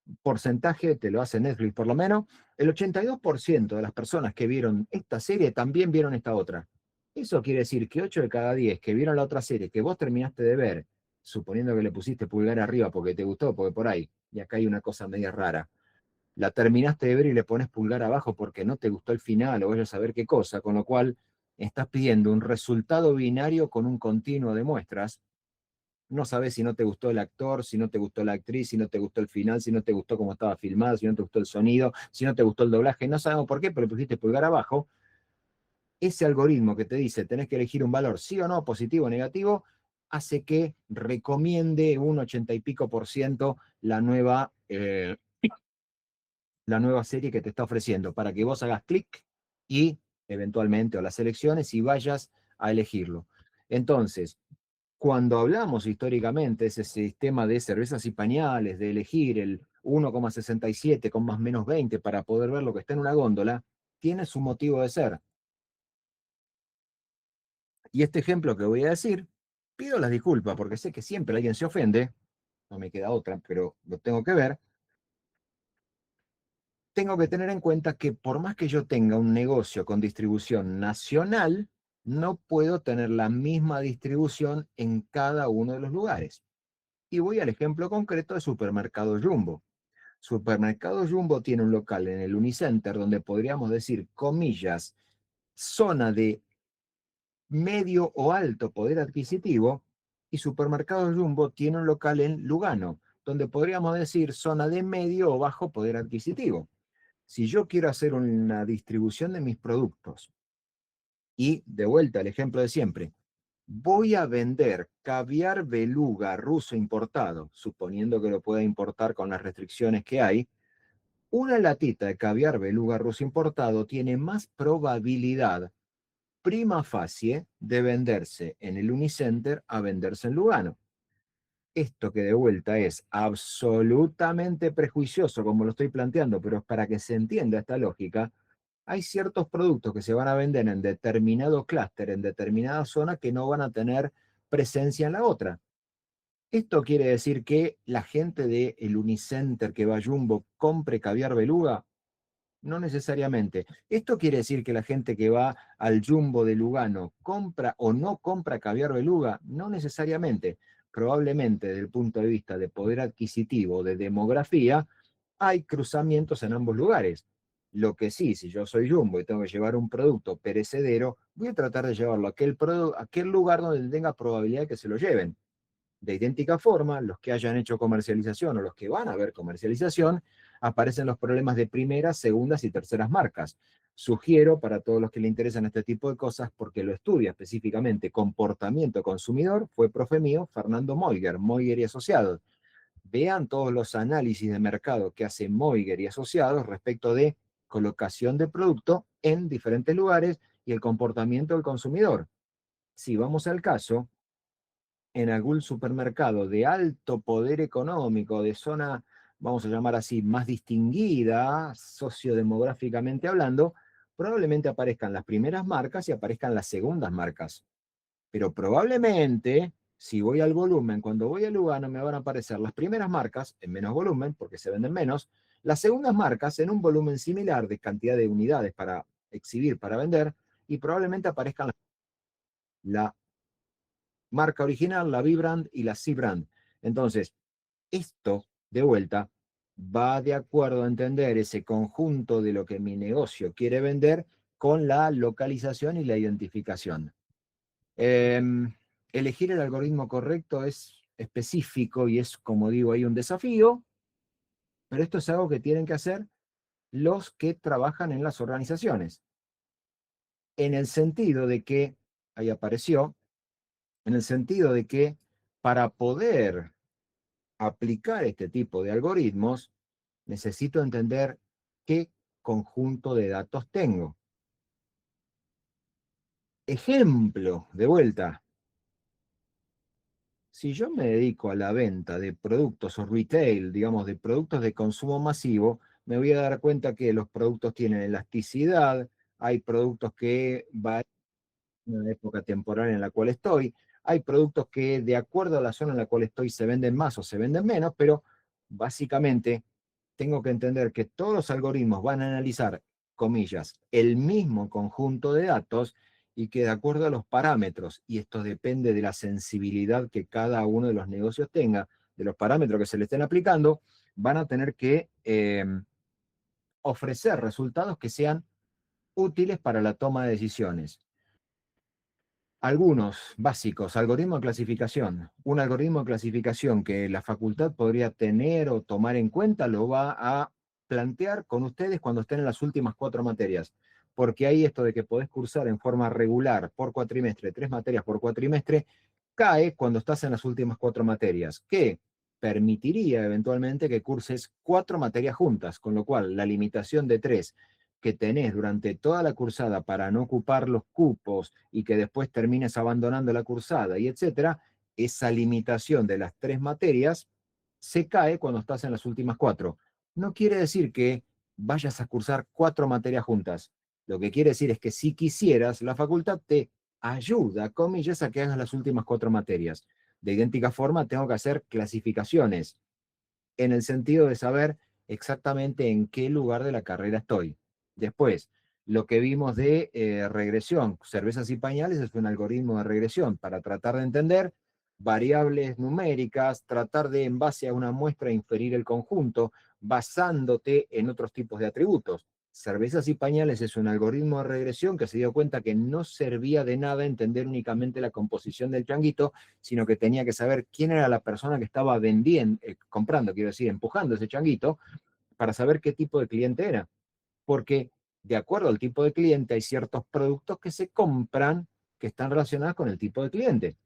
un porcentaje, te lo hace Netflix por lo menos, el 82% de las personas que vieron esta serie también vieron esta otra. Eso quiere decir que 8 de cada 10 que vieron la otra serie que vos terminaste de ver, suponiendo que le pusiste pulgar arriba porque te gustó, porque por ahí, y acá hay una cosa media rara, la terminaste de ver y le pones pulgar abajo porque no te gustó el final o vaya a saber qué cosa, con lo cual estás pidiendo un resultado binario con un continuo de muestras. No sabes si no te gustó el actor, si no te gustó la actriz, si no te gustó el final, si no te gustó cómo estaba filmado, si no te gustó el sonido, si no te gustó el doblaje, no sabemos por qué, pero le pusiste pulgar abajo. Ese algoritmo que te dice tenés que elegir un valor sí o no, positivo o negativo, hace que recomiende un 80 y pico por ciento la nueva serie que te está ofreciendo para que vos hagas clic y eventualmente o las selecciones y vayas a elegirlo. Entonces, cuando hablamos históricamente de ese sistema de cervezas y pañales, de elegir el 1,67 con más menos 20 para poder ver lo que está en una góndola, tiene su motivo de ser. Y este ejemplo que voy a decir, pido las disculpas porque sé que siempre alguien se ofende, no me queda otra, pero lo tengo que ver, tengo que tener en cuenta que por más que yo tenga un negocio con distribución nacional, no puedo tener la misma distribución en cada uno de los lugares. Y voy al ejemplo concreto de Supermercado Jumbo. Supermercado Jumbo tiene un local en el Unicenter donde podríamos decir, comillas, zona de medio o alto poder adquisitivo, y Supermercado Jumbo tiene un local en Lugano, donde podríamos decir zona de medio o bajo poder adquisitivo. Si yo quiero hacer una distribución de mis productos y de vuelta al ejemplo de siempre, voy a vender caviar beluga ruso importado, suponiendo que lo pueda importar con las restricciones que hay, una latita de caviar beluga ruso importado tiene más probabilidad prima facie de venderse en el Unicenter a venderse en Lugano. Esto que de vuelta es absolutamente prejuicioso como lo estoy planteando, pero es para que se entienda esta lógica, hay ciertos productos que se van a vender en determinado clúster, en determinada zona, que no van a tener presencia en la otra. ¿Esto quiere decir que la gente del Unicenter que va a Jumbo compre caviar beluga? No necesariamente. ¿Esto quiere decir que la gente que va al Jumbo de Lugano compra o no compra caviar beluga? No necesariamente. Probablemente desde el punto de vista de poder adquisitivo, de demografía, hay cruzamientos en ambos lugares. Lo que sí, si yo soy Jumbo y tengo que llevar un producto perecedero, voy a tratar de llevarlo a aquel lugar donde tenga probabilidad de que se lo lleven. De idéntica forma, los que hayan hecho comercialización o los que van a ver comercialización, aparecen los problemas de primeras, segundas y terceras marcas. Sugiero para todos los que le interesan este tipo de cosas, porque lo estudia específicamente comportamiento consumidor, fue profe mío, Fernando Moiger, Moiger y Asociados. Vean todos los análisis de mercado que hace Moiger y Asociados respecto de colocación de producto en diferentes lugares y el comportamiento del consumidor. Si vamos al caso, en algún supermercado de alto poder económico, de zona, vamos a llamar así, más distinguida, sociodemográficamente hablando, probablemente aparezcan las primeras marcas y aparezcan las segundas marcas. Pero probablemente, si voy al volumen, cuando voy al Lugano me van a aparecer las primeras marcas en menos volumen, porque se venden menos, las segundas marcas en un volumen similar de cantidad de unidades para exhibir, para vender, y probablemente aparezcan la marca original, la B-Brand y la C-Brand. Entonces, esto, de vuelta, va de acuerdo a entender ese conjunto de lo que mi negocio quiere vender con la localización y la identificación. Eh, Elegir el algoritmo correcto es específico y es, como digo, hay un desafío, pero esto es algo que tienen que hacer los que trabajan en las organizaciones, en el sentido de que, ahí apareció, en el sentido de que para poder aplicar este tipo de algoritmos, necesito entender qué conjunto de datos tengo. Ejemplo, de vuelta, si yo me dedico a la venta de productos o retail, digamos, de productos de consumo masivo, me voy a dar cuenta que los productos tienen elasticidad, hay productos que van en una época temporal en la cual estoy, hay productos que de acuerdo a la zona en la cual estoy se venden más o se venden menos, pero básicamente tengo que entender que todos los algoritmos van a analizar, comillas, el mismo conjunto de datos y que de acuerdo a los parámetros, y esto depende de la sensibilidad que cada uno de los negocios tenga, de los parámetros que se le estén aplicando, van a tener que ofrecer resultados que sean útiles para la toma de decisiones. Algunos básicos, algoritmo de clasificación. Un algoritmo de clasificación que la facultad podría tener o tomar en cuenta lo va a plantear con ustedes cuando estén en las últimas 4 materias. Porque hay esto de que podés cursar en forma regular por cuatrimestre, 3 materias por cuatrimestre, cae cuando estás en las últimas 4 materias, que permitiría eventualmente que curses 4 materias juntas, con lo cual la limitación de 3 que tenés durante toda la cursada para no ocupar los cupos y que después termines abandonando la cursada y etcétera, esa limitación de las 3 materias se cae cuando estás en las últimas 4. No quiere decir que vayas a cursar 4 materias juntas. Lo que quiere decir es que si quisieras, la facultad te ayuda, comillas, a que hagas las últimas 4 materias. De idéntica forma, tengo que hacer clasificaciones en el sentido de saber exactamente en qué lugar de la carrera estoy. Después, lo que vimos de regresión, cervezas y pañales es un algoritmo de regresión para tratar de entender variables numéricas, tratar de, en base a una muestra, inferir el conjunto, basándote en otros tipos de atributos. Cervezas y pañales es un algoritmo de regresión que se dio cuenta que no servía de nada entender únicamente la composición del changuito, sino que tenía que saber quién era la persona que estaba vendiendo, comprando, quiero decir, empujando ese changuito, para saber qué tipo de cliente era. Porque de acuerdo al tipo de cliente hay ciertos productos que se compran que están relacionados con el tipo de cliente.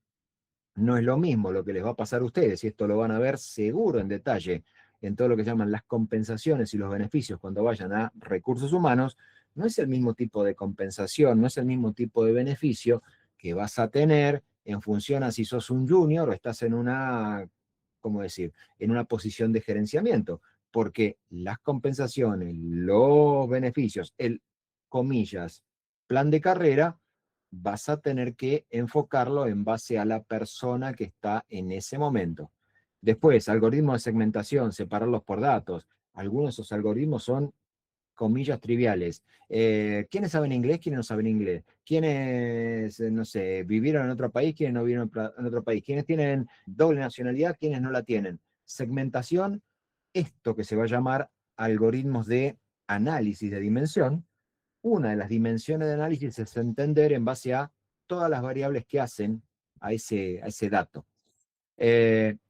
No es lo mismo lo que les va a pasar a ustedes, y esto lo van a ver seguro en detalle en todo lo que llaman las compensaciones y los beneficios cuando vayan a recursos humanos. No es el mismo tipo de compensación, no es el mismo tipo de beneficio que vas a tener en función a si sos un junior o estás en una, ¿cómo decir?, en una posición de gerenciamiento, porque las compensaciones, los beneficios, el, comillas, plan de carrera, vas a tener que enfocarlo en base a la persona que está en ese momento. Después, algoritmos de segmentación, separarlos por datos. Algunos de esos algoritmos son, comillas, triviales. ¿Quiénes saben inglés? ¿Quiénes no saben inglés? ¿Quiénes, no sé, vivieron en otro país? ¿Quiénes no vivieron en otro país? ¿Quiénes tienen doble nacionalidad? ¿Quiénes no la tienen? Segmentación, esto que se va a llamar algoritmos de análisis de dimensión. Una de las dimensiones de análisis es entender en base a todas las variables que hacen a ese dato.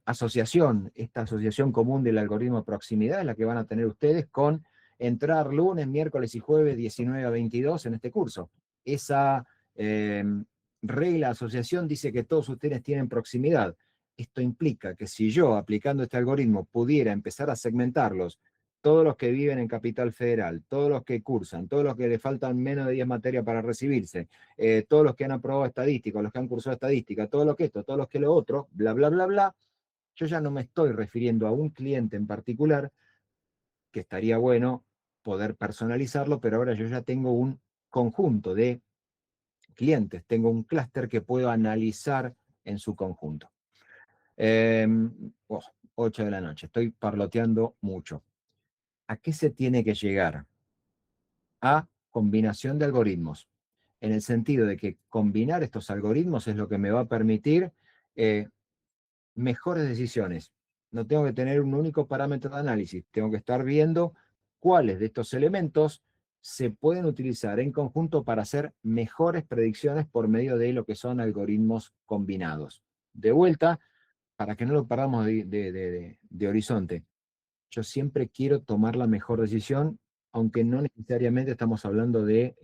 Asociación, esta asociación común del algoritmo de proximidad es la que van a tener ustedes con entrar lunes, miércoles y jueves 19 a 22 en este curso. Esa regla de asociación dice que todos ustedes tienen proximidad. Esto implica que si yo, aplicando este algoritmo, pudiera empezar a segmentarlos todos los que viven en Capital Federal, todos los que cursan, todos los que le faltan menos de 10 materias para recibirse, todos los que han aprobado estadística, los que han cursado estadística, todo lo que esto, todos los que lo otro, bla, bla, bla, bla, yo ya no me estoy refiriendo a un cliente en particular, que estaría bueno poder personalizarlo, pero ahora yo ya tengo un conjunto de clientes, tengo un clúster que puedo analizar en su conjunto. 8 de la noche, estoy parloteando mucho. ¿A qué se tiene que llegar? A combinación de algoritmos, en el sentido de que combinar estos algoritmos es lo que me va a permitir mejores decisiones. No tengo que tener un único parámetro de análisis, tengo que estar viendo cuáles de estos elementos se pueden utilizar en conjunto para hacer mejores predicciones por medio de lo que son algoritmos combinados. De vuelta, para que no lo perdamos de horizonte, yo siempre quiero tomar la mejor decisión, aunque no necesariamente estamos hablando de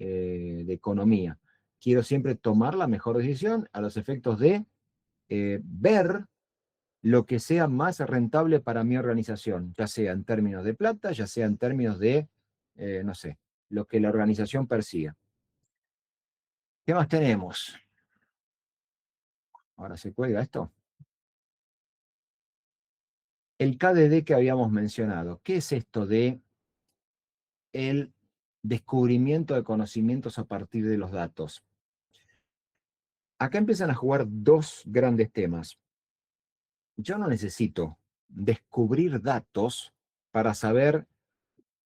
economía. Quiero siempre tomar la mejor decisión a los efectos de ver lo que sea más rentable para mi organización, ya sea en términos de plata, ya sea en términos de, no sé, lo que la organización persiga. ¿Qué más tenemos? Ahora se cuelga esto. El KDD que habíamos mencionado. ¿Qué es esto de el descubrimiento de conocimientos a partir de los datos? Acá empiezan a jugar dos grandes temas. Yo no necesito descubrir datos para saber,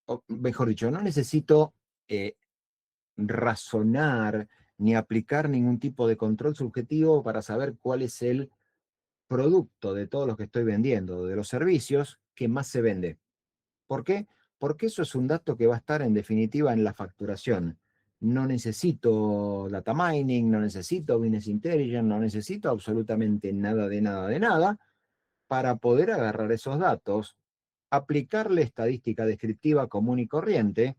o mejor dicho, no necesito razonar ni aplicar ningún tipo de control subjetivo para saber cuál es el producto de todos los que estoy vendiendo, de los servicios que más se vende. ¿Por qué? Porque eso es un dato que va a estar en definitiva en la facturación. No necesito data mining, no necesito business intelligence, no necesito absolutamente nada de nada de nada para poder agarrar esos datos, aplicarle estadística descriptiva común y corriente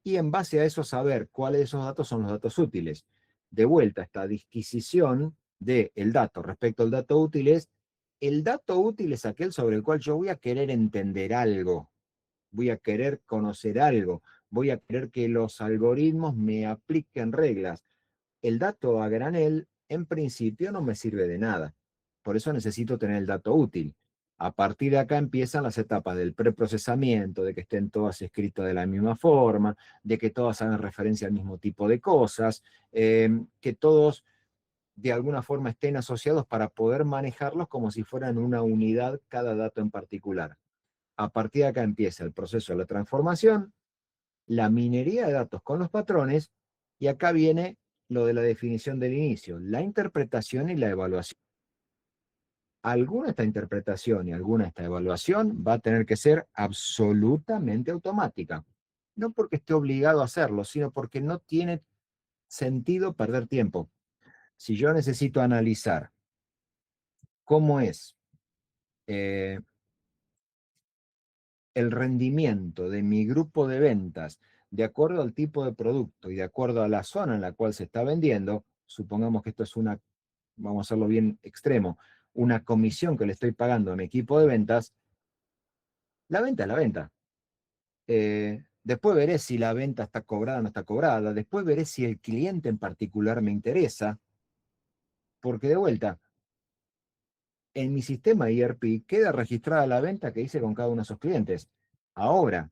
y en base a eso saber cuáles de esos datos son los datos útiles. De vuelta, esta disquisición del dato respecto al dato útil es, el dato útil es aquel sobre el cual yo voy a querer entender algo, voy a querer conocer algo, voy a querer que los algoritmos me apliquen reglas. El dato a granel, en principio, no me sirve de nada. Por eso necesito tener el dato útil. A partir de acá empiezan las etapas del preprocesamiento, de que estén todas escritas de la misma forma, de que todas hagan referencia al mismo tipo de cosas, que todos de alguna forma estén asociados para poder manejarlos como si fueran una unidad cada dato en particular. A partir de acá empieza el proceso de la transformación, la minería de datos con los patrones, y acá viene lo de la definición del inicio, la interpretación y la evaluación. Alguna de esta interpretación y alguna de esta evaluación va a tener que ser absolutamente automática. No porque esté obligado a hacerlo, sino porque no tiene sentido perder tiempo. Si yo necesito analizar cómo es eh, el rendimiento de mi grupo de ventas de acuerdo al tipo de producto y de acuerdo a la zona en la cual se está vendiendo, supongamos que esto es una, vamos a hacerlo bien extremo, una comisión que le estoy pagando a mi equipo de ventas, la venta es la venta. Después veré si la venta está cobrada o no está cobrada, después veré si el cliente en particular me interesa, porque de vuelta, en mi sistema ERP queda registrada la venta que hice con cada uno de esos clientes. Ahora,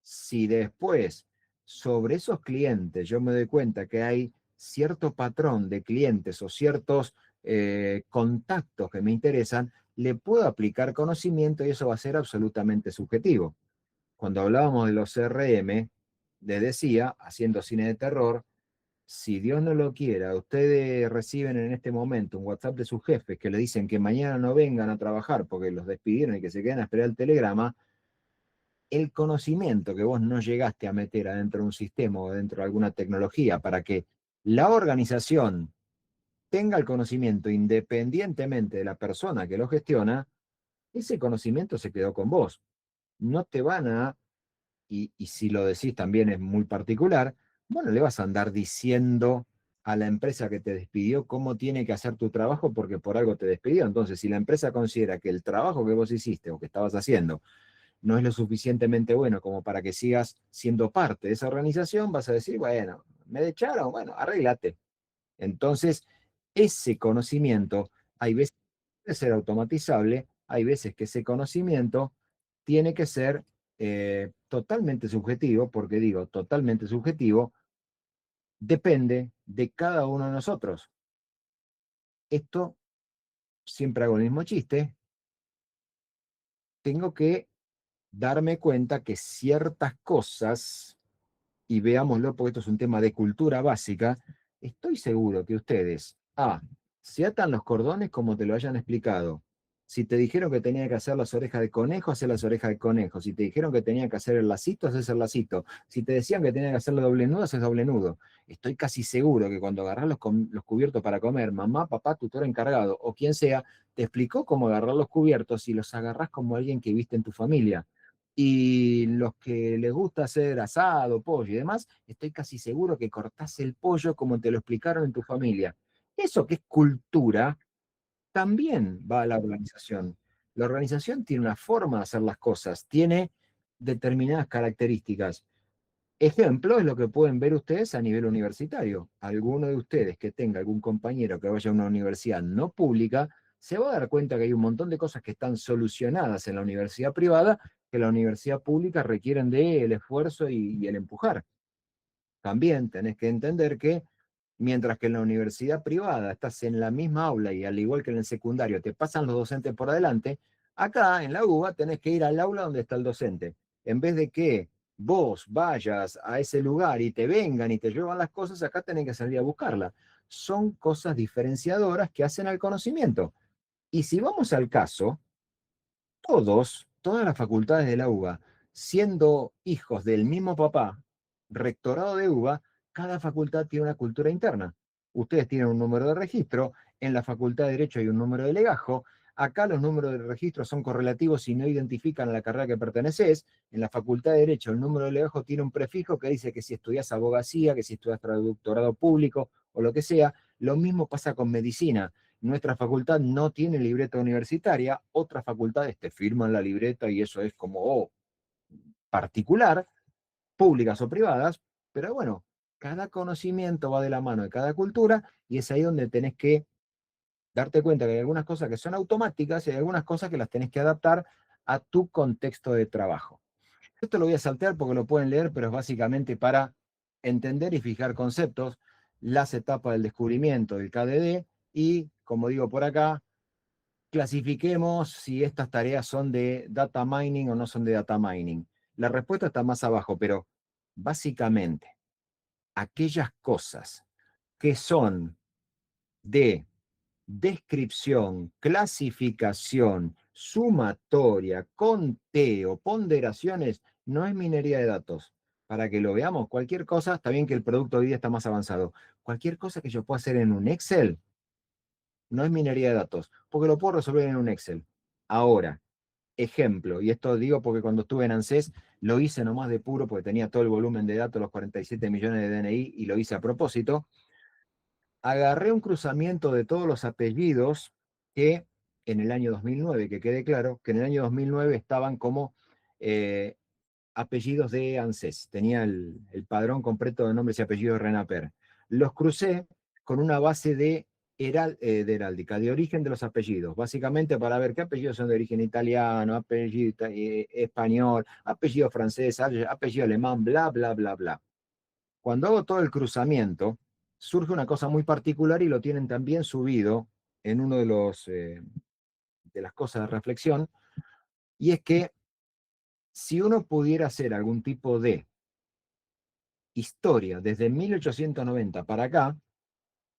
si después sobre esos clientes yo me doy cuenta que hay cierto patrón de clientes o ciertos contactos que me interesan, le puedo aplicar conocimiento y eso va a ser absolutamente subjetivo. Cuando hablábamos de los CRM, les decía, haciendo cine de terror, si Dios no lo quiera, ustedes reciben en este momento un WhatsApp de sus jefes que le dicen que mañana no vengan a trabajar porque los despidieron y que se queden a esperar el telegrama, el conocimiento que vos no llegaste a meter adentro de un sistema o dentro de alguna tecnología para que la organización tenga el conocimiento independientemente de la persona que lo gestiona, ese conocimiento se quedó con vos. No te van a, y si lo decís también es muy particular, bueno, le vas a andar diciendo a la empresa que te despidió cómo tiene que hacer tu trabajo porque por algo te despidió. Entonces, si la empresa considera que el trabajo que vos hiciste o que estabas haciendo no es lo suficientemente bueno como para que sigas siendo parte de esa organización, vas a decir, bueno, me echaron, bueno, arréglate. Entonces, ese conocimiento, hay veces que puede ser automatizable, hay veces que ese conocimiento tiene que ser totalmente subjetivo, porque digo totalmente subjetivo, depende de cada uno de nosotros. Esto, siempre hago el mismo chiste, tengo que darme cuenta que ciertas cosas, y veámoslo porque esto es un tema de cultura básica, estoy seguro que ustedes, se atan los cordones como te lo hayan explicado. Si te dijeron que tenía que hacer las orejas de conejo, hacer las orejas de conejo. Si te dijeron que tenía que hacer el lacito, haces el lacito. Si te decían que tenía que hacer el doble nudo, haces doble nudo. Estoy casi seguro que cuando agarrás los cubiertos para comer, mamá, papá, tutor encargado o quien sea, te explicó cómo agarrar los cubiertos y los agarrás como alguien que viste en tu familia. Y los que les gusta hacer asado, pollo y demás, estoy casi seguro que cortás el pollo como te lo explicaron en tu familia. Eso que es cultura, también va a la organización. La organización tiene una forma de hacer las cosas, tiene determinadas características. Ejemplo es lo que pueden ver ustedes a nivel universitario. Alguno de ustedes que tenga algún compañero que vaya a una universidad no pública, se va a dar cuenta que hay un montón de cosas que están solucionadas en la universidad privada que la universidad pública requieren del esfuerzo y el empujar. También tenés que entender que mientras que en la universidad privada estás en la misma aula y al igual que en el secundario te pasan los docentes por adelante, acá en la UBA tenés que ir al aula donde está el docente. En vez de que vos vayas a ese lugar y te vengan y te llevan las cosas, acá tenés que salir a buscarlas. Son cosas diferenciadoras que hacen al conocimiento. Y si vamos al caso, todas las facultades de la UBA, siendo hijos del mismo papá, rectorado de UBA, cada facultad tiene una cultura interna. Ustedes tienen un número de registro, en la Facultad de Derecho hay un número de legajo, acá los números de registro son correlativos y no identifican a la carrera que perteneces, en la Facultad de Derecho el número de legajo tiene un prefijo que dice que si estudias abogacía, que si estudias traductorado público o lo que sea, lo mismo pasa con medicina. Nuestra facultad no tiene libreta universitaria, otras facultades te firman la libreta y eso es como particular, públicas o privadas, pero bueno, cada conocimiento va de la mano de cada cultura y es ahí donde tenés que darte cuenta que hay algunas cosas que son automáticas y hay algunas cosas que las tenés que adaptar a tu contexto de trabajo. Esto lo voy a saltear porque lo pueden leer, pero es básicamente para entender y fijar conceptos, las etapas del descubrimiento del KDD y, como digo por acá, clasifiquemos si estas tareas son de data mining o no son de data mining. La respuesta está más abajo, pero básicamente aquellas cosas que son de descripción, clasificación, sumatoria, conteo, ponderaciones, no es minería de datos. Para que lo veamos, cualquier cosa, está bien que el producto hoy día está más avanzado. Cualquier cosa que yo pueda hacer en un Excel, no es minería de datos, porque lo puedo resolver en un Excel. Ahora, ejemplo, y esto digo porque cuando estuve en ANSES lo hice nomás de puro porque tenía todo el volumen de datos, los 47 millones de DNI, y lo hice a propósito. Agarré un cruzamiento de todos los apellidos que en el año 2009, que quede claro, que en el año 2009 estaban como eh, apellidos de ANSES. Tenía el padrón completo de nombres y apellidos de RENAPER. Los crucé con una base de heráldica, de origen de los apellidos, básicamente para ver qué apellidos son de origen italiano, apellido español, apellido francés, apellido alemán, bla, bla, bla, bla. Cuando hago todo el cruzamiento, surge una cosa muy particular y lo tienen también subido en uno de las cosas de reflexión, y es que si uno pudiera hacer algún tipo de historia desde 1890 para acá,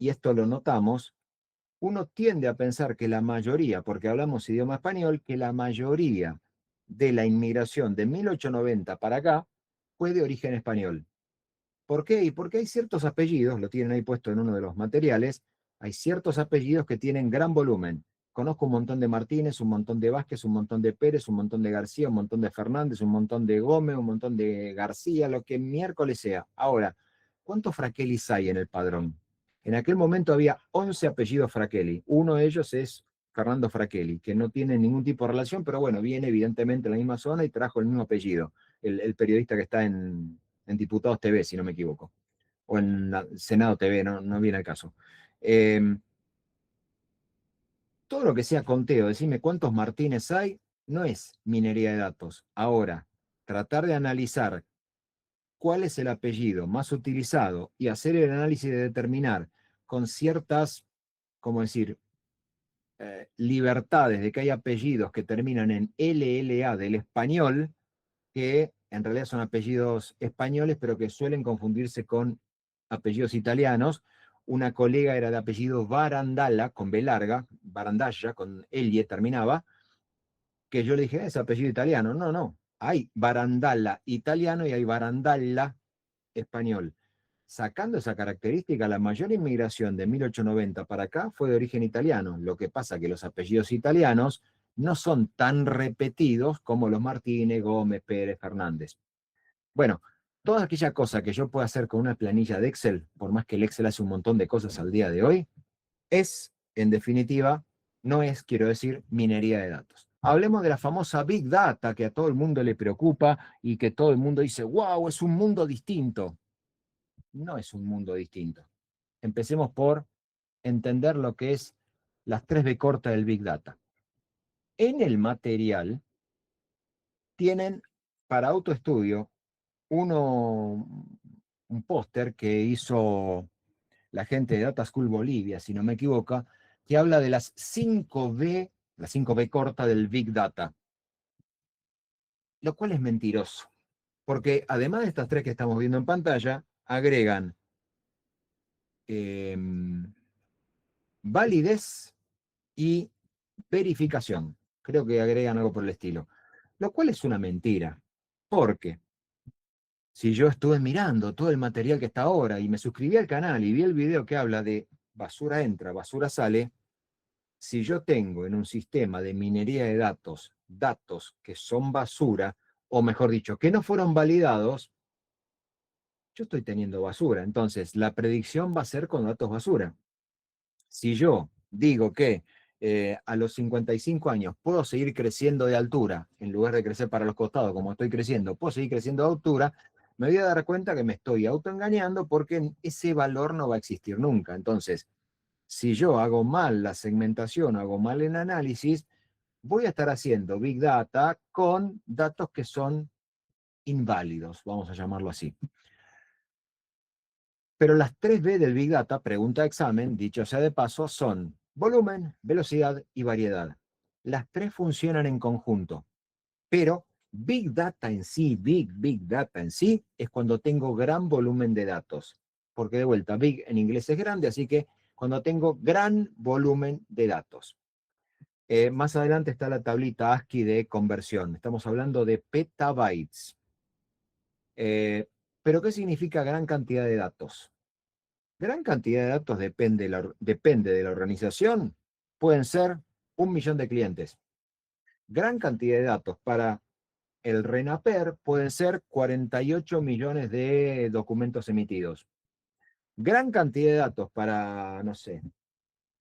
y esto lo notamos, uno tiende a pensar que la mayoría, porque hablamos idioma español, que la mayoría de la inmigración de 1890 para acá fue de origen español. ¿Por qué? Y porque hay ciertos apellidos, lo tienen ahí puesto en uno de los materiales, hay ciertos apellidos que tienen gran volumen. Conozco un montón de Martínez, un montón de Vázquez, un montón de Pérez, un montón de García, un montón de Fernández, un montón de Gómez, un montón de García, lo que miércoles sea. Ahora, ¿cuántos Frakelis hay en el padrón? En aquel momento había 11 apellidos Frakelli. Uno de ellos es Fernando Fracchelli, que no tiene ningún tipo de relación, pero bueno, viene evidentemente en la misma zona y trajo el mismo apellido, el periodista que está en Diputados TV, si no me equivoco, o en Senado TV, no viene al caso. Todo lo que sea conteo, decime cuántos Martínez hay, no es minería de datos. Ahora, tratar de analizar cuál es el apellido más utilizado y hacer el análisis de determinar con ciertas, como decir, libertades de que hay apellidos que terminan en LLA del español, que en realidad son apellidos españoles, pero que suelen confundirse con apellidos italianos. Una colega era de apellido Barandalla, con B larga, Barandalla, con Elie terminaba, que yo le dije, es apellido italiano. No, no, hay Barandalla italiano y hay Barandalla español. Sacando esa característica, la mayor inmigración de 1890 para acá fue de origen italiano. Lo que pasa que los apellidos italianos no son tan repetidos como los Martínez, Gómez, Pérez, Fernández. Bueno, toda aquella cosa que yo pueda hacer con una planilla de Excel, por más que el Excel hace un montón de cosas al día de hoy, es, en definitiva, no es, quiero decir, minería de datos. Hablemos de la famosa Big Data que a todo el mundo le preocupa y que todo el mundo dice, wow, es un mundo distinto. No es un mundo distinto. Empecemos por entender lo que es las 3B cortas del Big Data. En el material tienen para autoestudio un póster que hizo la gente de Data School Bolivia, si no me equivoco, que habla de las 5B, la 5B corta del Big Data, lo cual es mentiroso, porque además de estas tres que estamos viendo en pantalla, agregan eh, validez y verificación. Creo que agregan algo por el estilo, lo cual es una mentira, porque si yo estuve mirando todo el material que está ahora y me suscribí al canal y vi el video que habla de basura entra, basura sale, si yo tengo en un sistema de minería de datos, datos que son basura, o mejor dicho, que no fueron validados, yo estoy teniendo basura. Entonces, la predicción va a ser con datos basura. Si yo digo que a los 55 años puedo seguir creciendo de altura, en lugar de crecer para los costados como estoy creciendo, puedo seguir creciendo de altura, me voy a dar cuenta que me estoy autoengañando porque ese valor no va a existir nunca. Entonces, si yo hago mal la segmentación, hago mal el análisis, voy a estar haciendo Big Data con datos que son inválidos, vamos a llamarlo así. Pero las 3B del Big Data, pregunta de examen, dicho sea de paso, son volumen, velocidad y variedad. Las tres funcionan en conjunto, pero Big Data en sí, Big Data en sí, es cuando tengo gran volumen de datos. Porque de vuelta, Big en inglés es grande, así que cuando tengo gran volumen de datos. Más adelante está la tablita ASCII de conversión. Estamos hablando de petabytes. Pero ¿qué significa gran cantidad de datos? Gran cantidad de datos depende de la organización. Pueden ser 1 millón de clientes. Gran cantidad de datos para el RENAPER pueden ser 48 millones de documentos emitidos. Gran cantidad de datos para, no sé,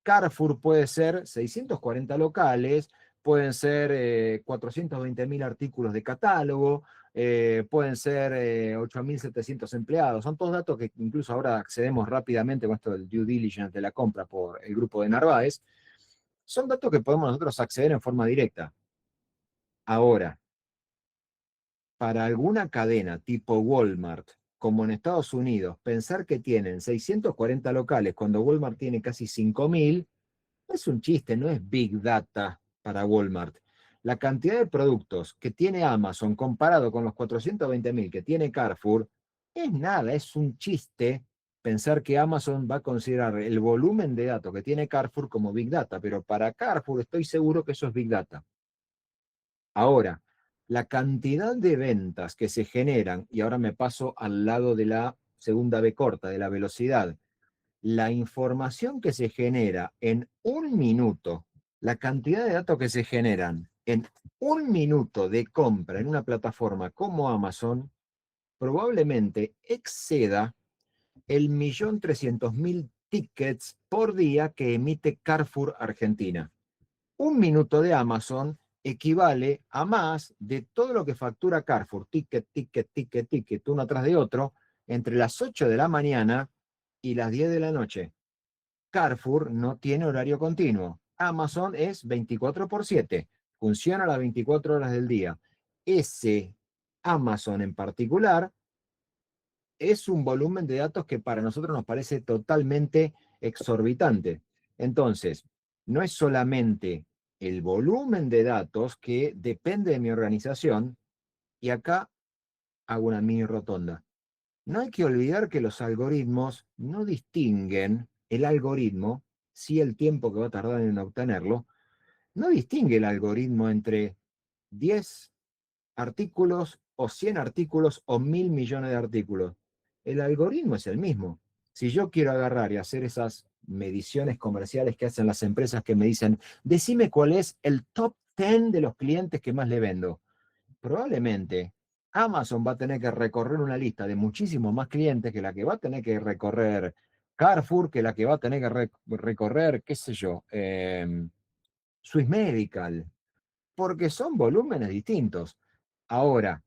Carrefour puede ser 640 locales, pueden ser 420.000 artículos de catálogo, pueden ser 8.700 empleados. Son todos datos que incluso ahora accedemos rápidamente con esto del due diligence de la compra por el grupo de Narváez. Son datos que podemos nosotros acceder en forma directa. Ahora, para alguna cadena tipo Walmart, como en Estados Unidos, pensar que tienen 640 locales cuando Walmart tiene casi 5.000, es un chiste, no es Big Data para Walmart. La cantidad de productos que tiene Amazon comparado con los 420.000 que tiene Carrefour es nada, es un chiste pensar que Amazon va a considerar el volumen de datos que tiene Carrefour como Big Data, pero para Carrefour estoy seguro que eso es Big Data. Ahora, la cantidad de ventas que se generan, y ahora me paso al lado de la segunda B corta, de la velocidad, la información que se genera en 1 minuto, la cantidad de datos que se generan en 1 minuto de compra en una plataforma como Amazon, probablemente exceda el 1.300.000 tickets por día que emite Carrefour Argentina. Un minuto de Amazon equivale a más de todo lo que factura Carrefour, ticket, ticket, ticket, ticket, uno atrás de otro, entre las 8 de la mañana y las 10 de la noche. Carrefour no tiene horario continuo. Amazon es 24/7. Funciona las 24 horas del día. Ese Amazon en particular es un volumen de datos que para nosotros nos parece totalmente exorbitante. Entonces, no es solamente el volumen de datos que depende de mi organización, y acá hago una mini rotonda. No hay que olvidar que los algoritmos no distinguen el algoritmo, sí el tiempo que va a tardar en obtenerlo, no distingue el algoritmo entre 10 artículos o 100 artículos o 1.000 millones de artículos. El algoritmo es el mismo. Si yo quiero agarrar y hacer esas mediciones comerciales que hacen las empresas que me dicen, decime cuál es el top 10 de los clientes que más le vendo, probablemente Amazon va a tener que recorrer una lista de muchísimos más clientes que la que va a tener que recorrer Carrefour, que la que va a tener que recorrer, qué sé yo, Swiss Medical, porque son volúmenes distintos. Ahora,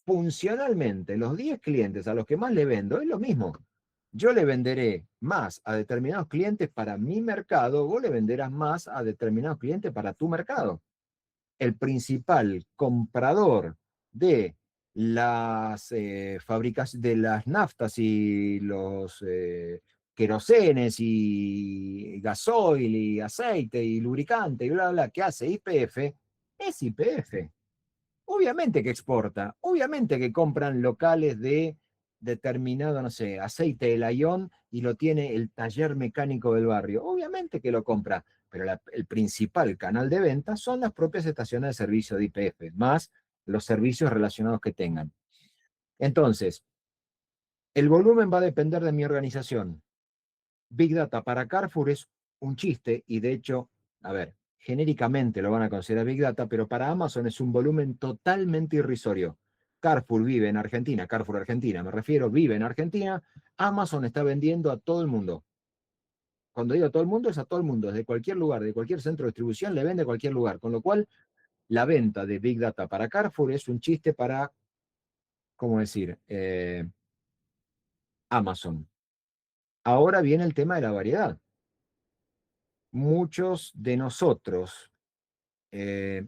funcionalmente, los 10 clientes a los que más le vendo es lo mismo. Yo le venderé más a determinados clientes para mi mercado, vos le venderás más a determinados clientes para tu mercado. El principal comprador de las fábricas de las naftas y los querosenes y gasoil y aceite y lubricante y bla, bla, que hace YPF, es YPF. Obviamente que exporta, obviamente que compran locales de determinado, no sé, aceite de Lyon y lo tiene el taller mecánico del barrio. Obviamente que lo compra, pero el principal canal de venta son las propias estaciones de servicio de YPF, más los servicios relacionados que tengan. Entonces, el volumen va a depender de mi organización. Big Data para Carrefour es un chiste y de hecho, a ver, genéricamente lo van a considerar Big Data, pero para Amazon es un volumen totalmente irrisorio. Carrefour vive en Argentina, Carrefour Argentina, me refiero, vive en Argentina, Amazon está vendiendo a todo el mundo. Cuando digo a todo el mundo, es a todo el mundo, desde cualquier lugar, de cualquier centro de distribución, le vende a cualquier lugar, con lo cual la venta de Big Data para Carrefour es un chiste para, ¿cómo decir? Amazon. Ahora viene el tema de la variedad. Muchos de nosotros eh,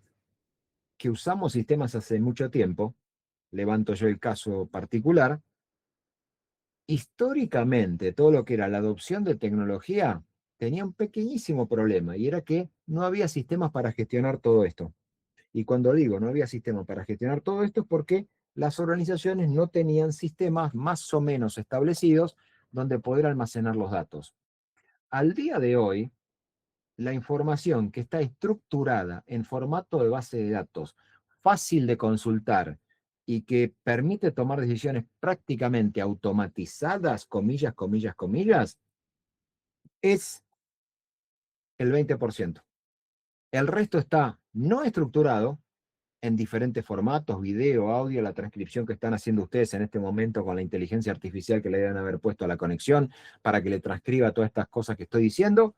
que usamos sistemas hace mucho tiempo, levanto yo el caso particular, históricamente todo lo que era la adopción de tecnología tenía un pequeñísimo problema y era que no había sistemas para gestionar todo esto. Y cuando digo no había sistemas para gestionar todo esto es porque las organizaciones no tenían sistemas más o menos establecidos donde poder almacenar los datos. Al día de hoy, la información que está estructurada en formato de base de datos, fácil de consultar y que permite tomar decisiones prácticamente automatizadas, comillas, comillas, comillas, es el 20%. El resto está no estructurado en diferentes formatos, video, audio, la transcripción que están haciendo ustedes en este momento con la inteligencia artificial que le deben haber puesto a la conexión para que le transcriba todas estas cosas que estoy diciendo,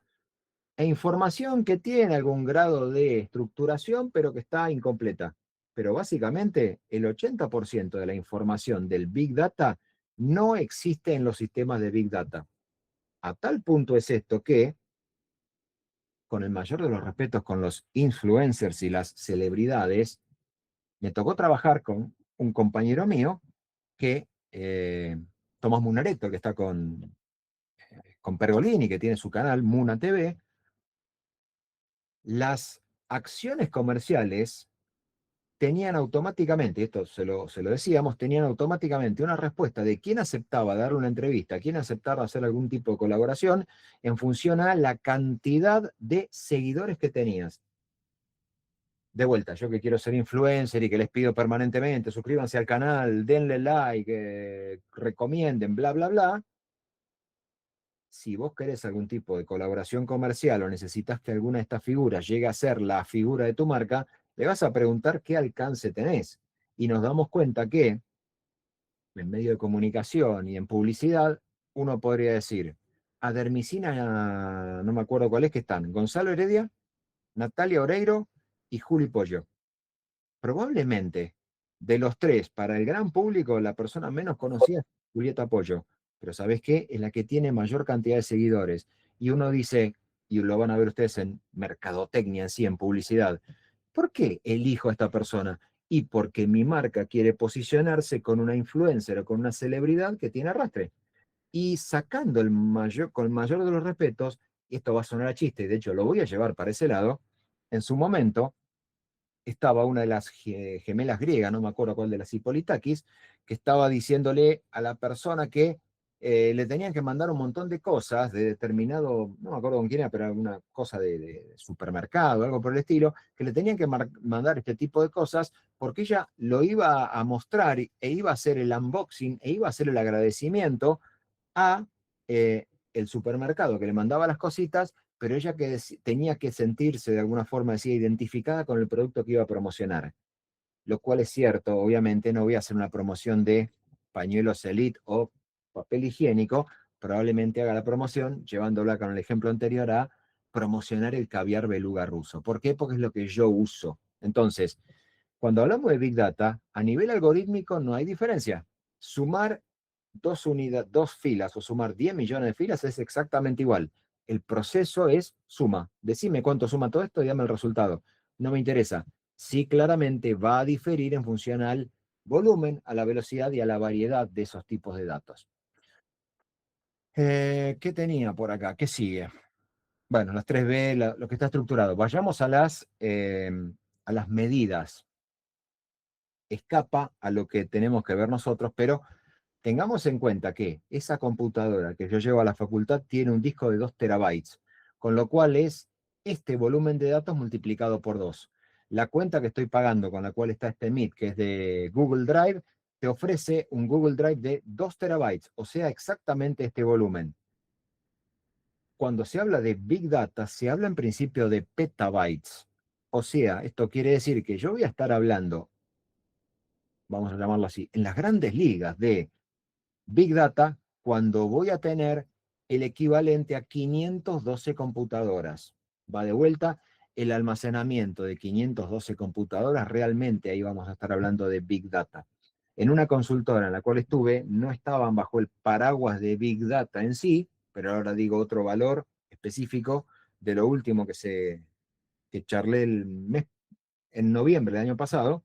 e información que tiene algún grado de estructuración, pero que está incompleta. Pero básicamente el 80% de la información del Big Data no existe en los sistemas de Big Data. A tal punto es esto que, con el mayor de los respetos con los influencers y las celebridades, me tocó trabajar con un compañero mío que, Tomás Munareto, que está con Pergolini, que tiene su canal Muna TV. Las acciones comerciales tenían automáticamente, esto se lo decíamos, tenían automáticamente una respuesta de quién aceptaba dar una entrevista, quién aceptaba hacer algún tipo de colaboración en función a la cantidad de seguidores que tenías. De vuelta, yo que quiero ser influencer y que les pido permanentemente, suscríbanse al canal, denle like, recomienden, bla, bla, bla. Si vos querés algún tipo de colaboración comercial o necesitas que alguna de estas figuras llegue a ser la figura de tu marca, le vas a preguntar qué alcance tenés. Y nos damos cuenta que, en medio de comunicación y en publicidad, uno podría decir, 100.000 Adermicina, no me acuerdo cuál es, que están Gonzalo Heredia, Natalia Oreiro y Juli Pollo. Probablemente de los tres, para el gran público, la persona menos conocida es Julieta Pollo. Pero ¿sabes qué? Es la que tiene mayor cantidad de seguidores. Y uno dice, y lo van a ver ustedes en mercadotecnia en sí, en publicidad, ¿por qué elijo a esta persona? Y porque mi marca quiere posicionarse con una influencer o con una celebridad que tiene arrastre. Y sacando el mayor, con el mayor de los respetos, y esto va a sonar a chiste, de hecho lo voy a llevar para ese lado, en su momento estaba una de las gemelas griegas, no me acuerdo cuál de las Hipolitakis, que estaba diciéndole a la persona que le tenían que mandar un montón de cosas de determinado, no me acuerdo con quién era, pero era una cosa de supermercado, algo por el estilo, que le tenían que mandar este tipo de cosas porque ella lo iba a mostrar e iba a hacer el unboxing e iba a hacer el agradecimiento a el supermercado que le mandaba las cositas, pero ella que tenía que sentirse de alguna forma decía, identificada con el producto que iba a promocionar. Lo cual es cierto, obviamente no voy a hacer una promoción de pañuelos Elite o papel higiénico, probablemente haga la promoción, llevándola con el ejemplo anterior a promocionar el caviar beluga ruso. ¿Por qué? Porque es lo que yo uso. Entonces, cuando hablamos de Big Data, a nivel algorítmico no hay diferencia. Sumar dos filas o sumar 10 millones de filas es exactamente igual. El proceso es suma. Decime cuánto suma todo esto y dame el resultado. No me interesa. Sí, claramente va a diferir en función al volumen, a la velocidad y a la variedad de esos tipos de datos. ¿Qué tenía por acá? ¿Qué sigue? Bueno, las 3B, lo que está estructurado. Vayamos a las medidas. Escapa a lo que tenemos que ver nosotros, pero tengamos en cuenta que esa computadora que yo llevo a la facultad tiene un disco de 2 terabytes, con lo cual es este volumen de datos multiplicado por 2. La cuenta que estoy pagando, con la cual está este Meet, que es de Google Drive, te ofrece un Google Drive de 2 terabytes, o sea, exactamente este volumen. Cuando se habla de Big Data, se habla en principio de petabytes. O sea, esto quiere decir que yo voy a estar hablando, vamos a llamarlo así, en las grandes ligas de Big Data cuando voy a tener el equivalente a 512 computadoras. Va de vuelta, el almacenamiento de 512 computadoras, realmente ahí vamos a estar hablando de Big Data. En una consultora en la cual estuve, no estaban bajo el paraguas de Big Data en sí, pero ahora digo otro valor específico de lo último que charlé en noviembre del año pasado.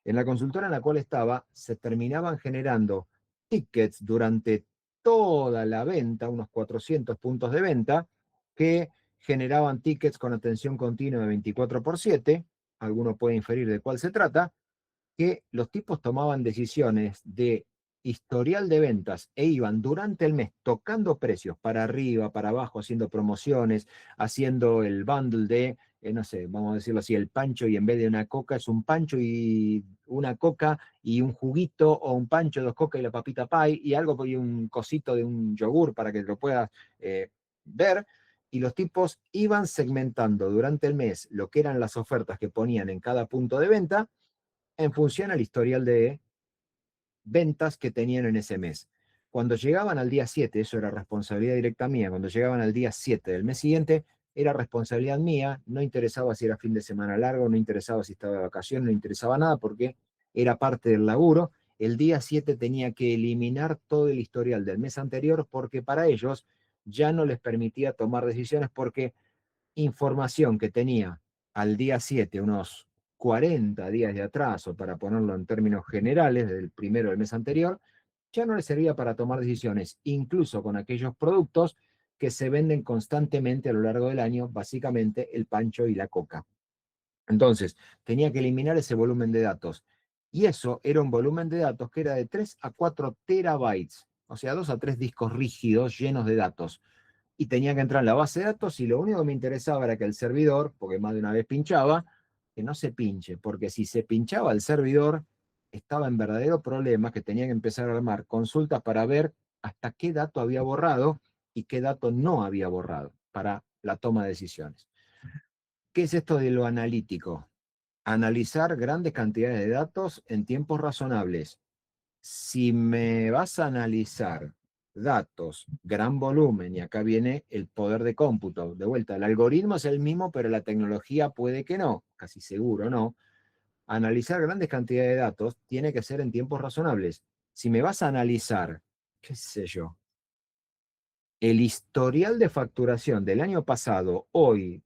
En la consultora en la cual estaba, se terminaban generando tickets durante toda la venta, unos 400 puntos de venta, que generaban tickets con atención continua de 24/7. Alguno puede inferir de cuál se trata, que los tipos tomaban decisiones de historial de ventas e iban durante el mes tocando precios para arriba, para abajo, haciendo promociones, haciendo el bundle de, no sé, vamos a decirlo así, el pancho y en vez de una coca es un pancho y una coca y un juguito o un pancho, dos cocas y la papita pie y algo y un cosito de un yogur para que lo puedas ver. Y los tipos iban segmentando durante el mes lo que eran las ofertas que ponían en cada punto de venta en función al historial de ventas que tenían en ese mes. Cuando llegaban al día 7, eso era responsabilidad directa mía, cuando llegaban al día 7 del mes siguiente, era responsabilidad mía, no interesaba si era fin de semana largo, no interesaba si estaba de vacaciones, no interesaba nada porque era parte del laburo. El día 7 tenía que eliminar todo el historial del mes anterior porque para ellos ya no les permitía tomar decisiones porque información que tenía al día 7 unos 40 días de atraso, para ponerlo en términos generales, del primero del mes anterior, ya no le servía para tomar decisiones, incluso con aquellos productos que se venden constantemente a lo largo del año, básicamente el pancho y la coca. Entonces, tenía que eliminar ese volumen de datos. Y eso era un volumen de datos que era de 3 a 4 terabytes, o sea, 2 a 3 discos rígidos llenos de datos y tenía que entrar en la base de datos y lo único que me interesaba era que el servidor, porque más de una vez pinchaba, que no se pinche, porque si se pinchaba el servidor, estaba en verdadero problema que tenía que empezar a armar consultas para ver hasta qué dato había borrado y qué dato no había borrado para la toma de decisiones. ¿Qué es esto de lo analítico? Analizar grandes cantidades de datos en tiempos razonables. Si me vas a analizar datos, gran volumen, y acá viene el poder de cómputo. De vuelta, el algoritmo es el mismo, pero la tecnología puede que no, casi seguro no. Analizar grandes cantidades de datos tiene que ser en tiempos razonables. Si me vas a analizar, qué sé yo, el historial de facturación del año pasado, hoy,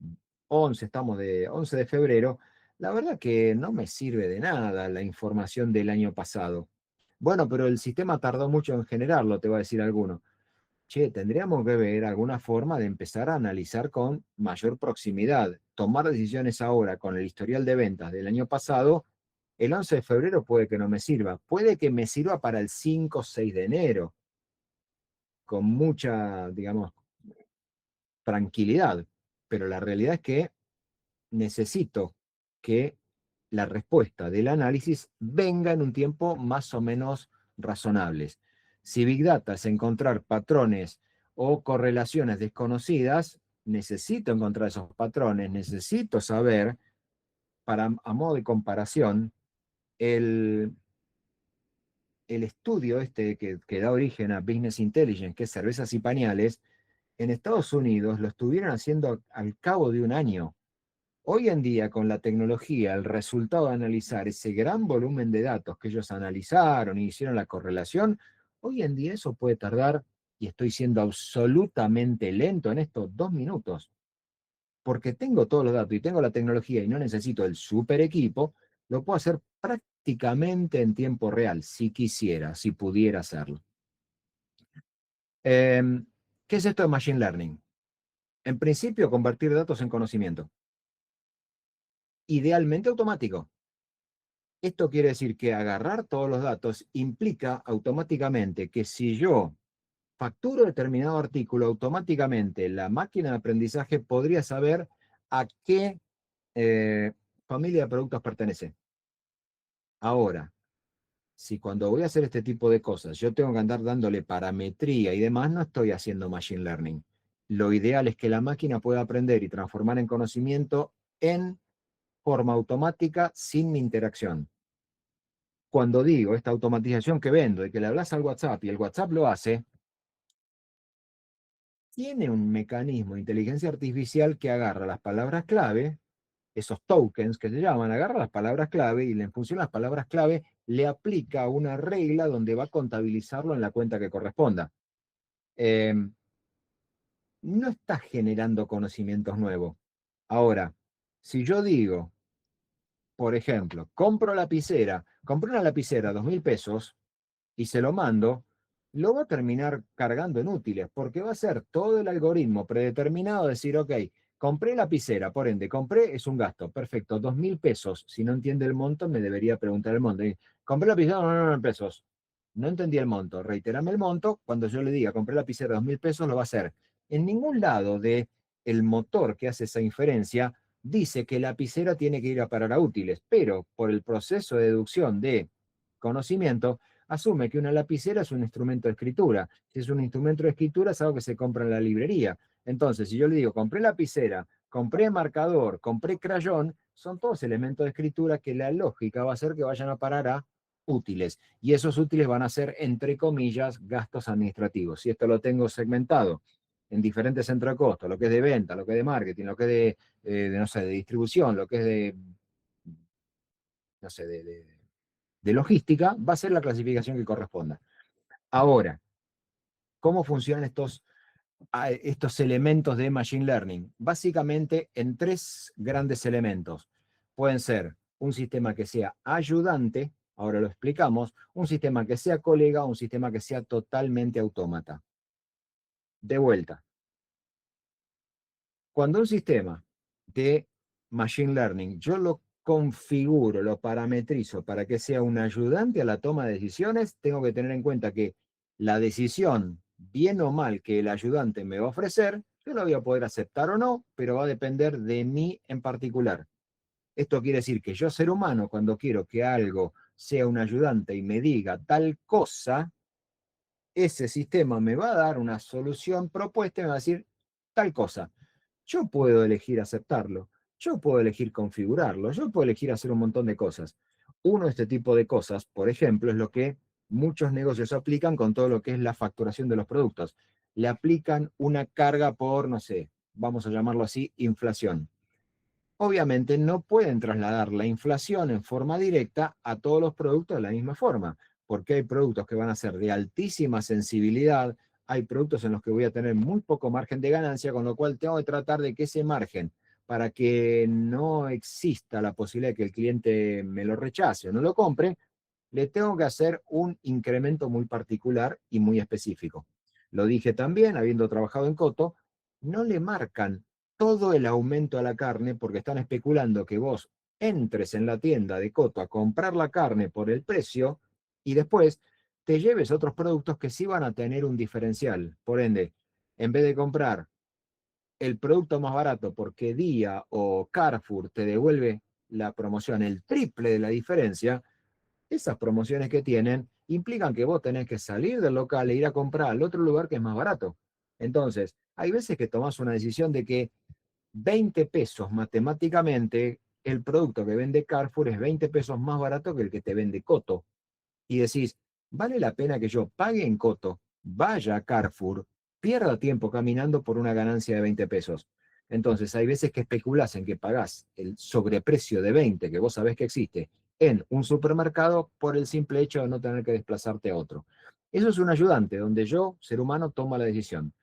11, estamos de 11 de febrero, la verdad que no me sirve de nada la información del año pasado. Bueno, pero el sistema tardó mucho en generarlo, te va a decir alguno. Che, tendríamos que ver alguna forma de empezar a analizar con mayor proximidad. Tomar decisiones ahora con el historial de ventas del año pasado, el 11 de febrero puede que no me sirva. Puede que me sirva para el 5 o 6 de enero, con mucha, digamos, tranquilidad. Pero la realidad es que necesito que la respuesta del análisis venga en un tiempo más o menos razonables. Si Big Data es encontrar patrones o correlaciones desconocidas, necesito encontrar esos patrones, necesito saber, para, a modo de comparación, el, el estudio este que da origen a Business Intelligence, que es cervezas y pañales, en Estados Unidos lo estuvieron haciendo al cabo de un año. Hoy en día, con la tecnología, el resultado de analizar ese gran volumen de datos que ellos analizaron y hicieron la correlación, hoy en día eso puede tardar, y estoy siendo absolutamente lento en estos 2 minutos, porque tengo todos los datos y tengo la tecnología y no necesito el super equipo, lo puedo hacer prácticamente en tiempo real, si quisiera, si pudiera hacerlo. Eh, ¿Qué es esto de Machine Learning? En principio, convertir datos en conocimiento, idealmente automático. Esto quiere decir que agarrar todos los datos implica automáticamente que si yo facturo determinado artículo, automáticamente la máquina de aprendizaje podría saber a qué familia de productos pertenece. Ahora, si cuando voy a hacer este tipo de cosas yo tengo que andar dándole parametría y demás, no estoy haciendo machine learning. Lo ideal es que la máquina pueda aprender y transformar en conocimiento en forma automática sin mi interacción. Cuando digo esta automatización que vendo, de que le hablas al WhatsApp y el WhatsApp lo hace, tiene un mecanismo de inteligencia artificial que agarra las palabras clave, esos tokens que se llaman, agarra las palabras clave y en función de las palabras clave le aplica una regla donde va a contabilizarlo en la cuenta que corresponda. Eh, no está generando conocimientos nuevos. Ahora, si yo digo, por ejemplo, compré una lapicera, 2.000 pesos, y se lo mando, lo va a terminar cargando en útiles, porque va a ser todo el algoritmo predeterminado, decir, ok, compré lapicera, por ende, compré es un gasto, perfecto, 2.000 pesos. Si no entiende el monto, me debería preguntar el monto. Compré lapicera, no, no, no, pesos. No entendí el monto, reiterame el monto. Cuando yo le diga, compré lapicera, 2.000 pesos, lo va a hacer. En ningún lado de el motor que hace esa inferencia dice que la lapicera tiene que ir a parar a útiles, pero por el proceso de deducción de conocimiento, asume que una lapicera es un instrumento de escritura. Si es un instrumento de escritura, es algo que se compra en la librería. Entonces, si yo le digo, compré lapicera, compré marcador, compré crayón, son todos elementos de escritura que la lógica va a hacer que vayan a parar a útiles. Y esos útiles van a ser, entre comillas, gastos administrativos. Si esto lo tengo segmentado en diferentes centros de costo, lo que es de venta, lo que es de marketing, lo que es no sé, de distribución, lo que es de, no sé, de logística, va a ser la clasificación que corresponda. Ahora, ¿cómo funcionan estos elementos de Machine Learning? Básicamente en tres grandes elementos. Pueden ser un sistema que sea ayudante, ahora lo explicamos, un sistema que sea colega, un sistema que sea totalmente autómata. De vuelta, cuando un sistema de Machine Learning yo lo configuro, lo parametrizo para que sea un ayudante a la toma de decisiones, tengo que tener en cuenta que la decisión, bien o mal, que el ayudante me va a ofrecer, yo la voy a poder aceptar o no, pero va a depender de mí en particular. Esto quiere decir que yo, ser humano, cuando quiero que algo sea un ayudante y me diga tal cosa, ese sistema me va a dar una solución propuesta y me va a decir tal cosa. Yo puedo elegir aceptarlo, yo puedo elegir configurarlo, yo puedo elegir hacer un montón de cosas. Uno de este tipo de cosas, por ejemplo, es lo que muchos negocios aplican con todo lo que es la facturación de los productos. Le aplican una carga por, no sé, vamos a llamarlo así, inflación. Obviamente no pueden trasladar la inflación en forma directa a todos los productos de la misma forma, porque hay productos que van a ser de altísima sensibilidad, hay productos en los que voy a tener muy poco margen de ganancia, con lo cual tengo que tratar de que ese margen, para que no exista la posibilidad de que el cliente me lo rechace o no lo compre, le tengo que hacer un incremento muy particular y muy específico. Lo dije también, habiendo trabajado en Coto, no le marcan todo el aumento a la carne porque están especulando que vos entres en la tienda de Coto a comprar la carne por el precio y después te lleves otros productos que sí van a tener un diferencial. Por ende, en vez de comprar el producto más barato porque Día o Carrefour te devuelve la promoción el triple de la diferencia, esas promociones que tienen implican que vos tenés que salir del local e ir a comprar al otro lugar que es más barato. Entonces, hay veces que tomás una decisión de que 20 pesos matemáticamente, el producto que vende Carrefour es 20 pesos más barato que el que te vende Coto. Y decís, ¿vale la pena que yo pague en Coto, vaya a Carrefour, pierda tiempo caminando por una ganancia de 20 pesos? Entonces, hay veces que especulás en que pagás el sobreprecio de 20 que vos sabés que existe en un supermercado por el simple hecho de no tener que desplazarte a otro. Eso es un ayudante donde yo, ser humano, tomo la decisión.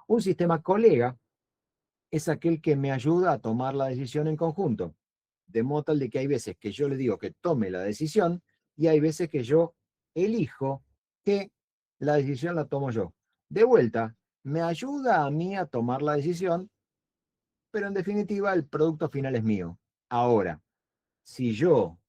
Un sistema colega es aquel que me ayuda a tomar la decisión en conjunto. De modo tal de que hay veces que yo le digo que tome la decisión y hay veces que yo elijo que la decisión la tomo yo. De vuelta, me ayuda a mí a tomar la decisión, pero en definitiva el producto final es mío. Ahora, si yo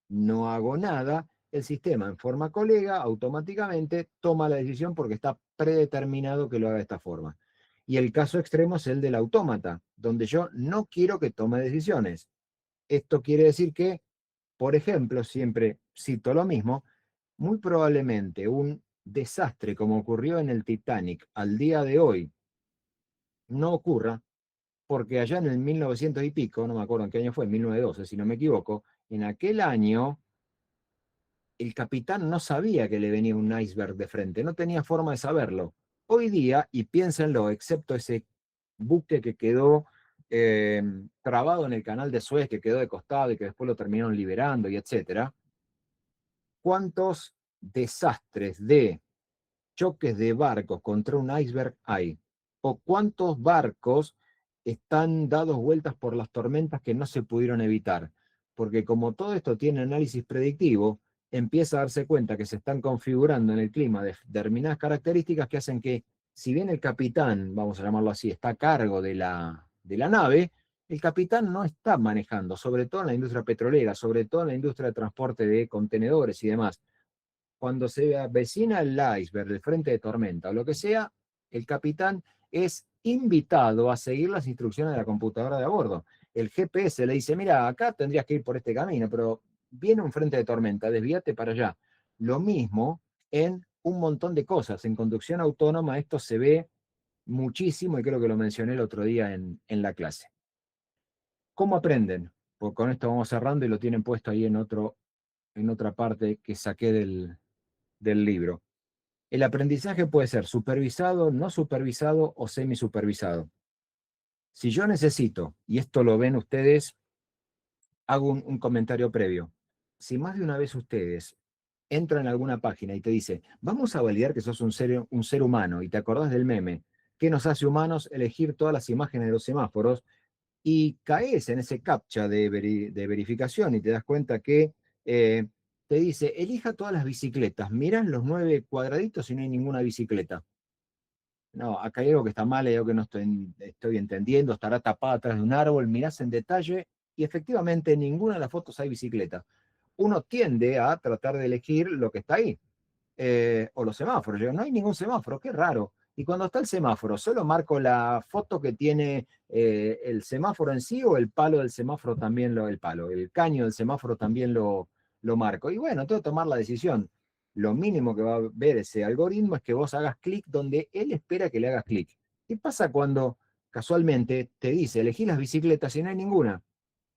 no hago nada, el sistema en forma colega automáticamente toma la decisión porque está predeterminado que lo haga de esta forma. Y el caso extremo es el del autómata, donde yo no quiero que tome decisiones. Esto quiere decir que, por ejemplo, siempre cito lo mismo, muy probablemente un desastre como ocurrió en el Titanic al día de hoy no ocurra porque allá en el 1900 y pico, no me acuerdo en qué año fue, en 1912, si no me equivoco, en aquel año el capitán no sabía que le venía un iceberg de frente, no tenía forma de saberlo. Hoy día, y piénsenlo, excepto ese buque que quedó trabado en el canal de Suez, que quedó de costado y que después lo terminaron liberando y etcétera, ¿cuántos desastres de choques de barcos contra un iceberg hay? ¿O cuántos barcos están dados vueltas por las tormentas que no se pudieron evitar? Porque como todo esto tiene análisis predictivo, empieza a darse cuenta que se están configurando en el clima determinadas características que hacen que, si bien el capitán, vamos a llamarlo así, está a cargo de la nave, el capitán no está manejando, sobre todo en la industria petrolera, sobre todo en la industria de transporte de contenedores y demás. Cuando se avecina el iceberg, el frente de tormenta o lo que sea, el capitán es invitado a seguir las instrucciones de la computadora de a bordo. El GPS le dice, mira, acá tendrías que ir por este camino, pero viene un frente de tormenta, desvíate para allá. Lo mismo en un montón de cosas. En conducción autónoma esto se ve muchísimo y creo que lo mencioné el otro día en la clase. ¿Cómo aprenden? Pues con esto vamos cerrando y lo tienen puesto ahí en otra parte que saqué del libro. El aprendizaje puede ser supervisado, no supervisado o semisupervisado. Si yo necesito, y esto lo ven ustedes, hago un comentario previo. Si más de una vez ustedes entran en alguna página y te dice, vamos a validar que sos un ser humano y te acordás del meme, que nos hace humanos elegir todas las imágenes de los semáforos y caes en ese captcha de verificación y te das cuenta que te dice, elija todas las bicicletas, miran los 9 cuadraditos y no hay ninguna bicicleta. No, acá hay algo que está mal, hay algo que no estoy entendiendo, estará tapada atrás de un árbol, mirás en detalle y efectivamente en ninguna de las fotos hay bicicleta. Uno tiende a tratar de elegir lo que está ahí, o los semáforos. Yo, no hay ningún semáforo, qué raro. Y cuando está el semáforo, solo marco la foto que tiene el semáforo en sí o el palo del semáforo también el caño del semáforo también lo marco. Y bueno, tengo que tomar la decisión. Lo mínimo que va a ver ese algoritmo es que vos hagas clic donde él espera que le hagas clic. ¿Qué pasa cuando casualmente te dice elegí las bicicletas y no hay ninguna?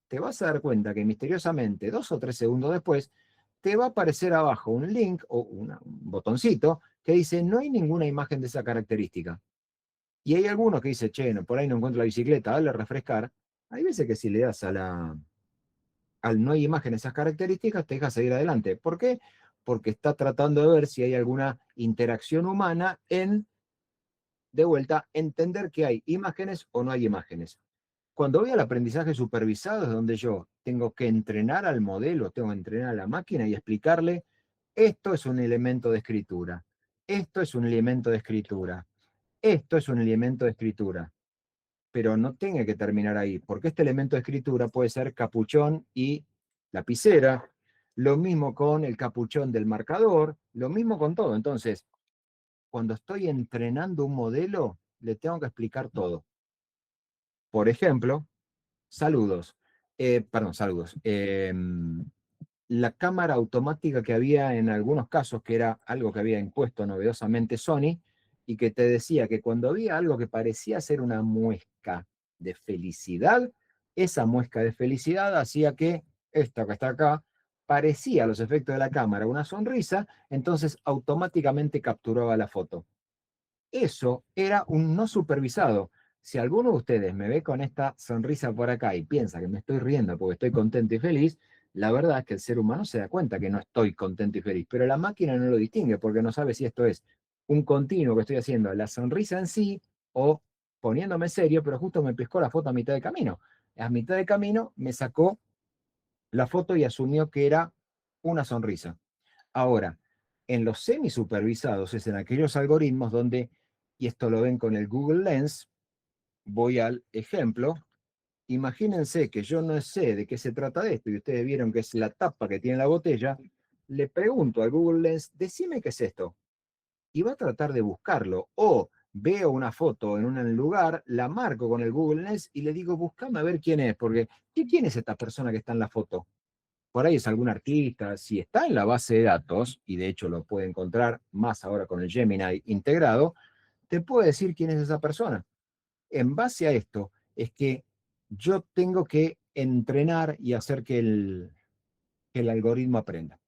Te vas a dar cuenta que misteriosamente, 2 o 3 segundos después, te va a aparecer abajo un link o un botoncito que dice no hay ninguna imagen de esa característica. Y hay algunos que dicen, che, no, por ahí no encuentro la bicicleta, dale a refrescar. Hay veces que si le das al no hay imagen de esas características, te deja seguir adelante. ¿Por qué? Porque está tratando de ver si hay alguna interacción humana en, de vuelta, entender que hay imágenes o no hay imágenes. Cuando voy al aprendizaje supervisado es donde yo tengo que entrenar al modelo, tengo que entrenar a la máquina y explicarle, esto es un elemento de escritura, esto es un elemento de escritura, esto es un elemento de escritura, pero no tiene que terminar ahí, porque este elemento de escritura puede ser capuchón y lapicera, lo mismo con el capuchón del marcador, lo mismo con todo. Entonces, cuando estoy entrenando un modelo, le tengo que explicar todo. Por ejemplo, saludos. Perdón, saludos. La cámara automática que había en algunos casos, que era algo que había impuesto novedosamente Sony, y que te decía que cuando había algo que parecía ser una muesca de felicidad, esa muesca de felicidad hacía que esta que está acá parecía a los efectos de la cámara una sonrisa, entonces automáticamente capturaba la foto. Eso era un no supervisado. Si alguno de ustedes me ve con esta sonrisa por acá y piensa que me estoy riendo porque estoy contento y feliz, la verdad es que el ser humano se da cuenta que no estoy contento y feliz, pero la máquina no lo distingue porque no sabe si esto es un continuo que estoy haciendo, la sonrisa en sí, o poniéndome serio, pero justo me pescó la foto a mitad de camino. A mitad de camino me sacó la foto y asumió que era una sonrisa. Ahora, en los semi-supervisados es en aquellos algoritmos donde, y esto lo ven con el Google Lens, voy al ejemplo, imagínense que yo no sé de qué se trata de esto y ustedes vieron que es la tapa que tiene la botella, le pregunto al Google Lens, decime qué es esto, y va a tratar de buscarlo, o veo una foto en un lugar, la marco con el Google Lens y le digo, buscame a ver quién es, porque ¿quién es esta persona que está en la foto? Por ahí es algún artista, si está en la base de datos, y de hecho lo puede encontrar más ahora con el Gemini integrado, te puede decir quién es esa persona. En base a esto es que yo tengo que entrenar y hacer que el algoritmo aprenda.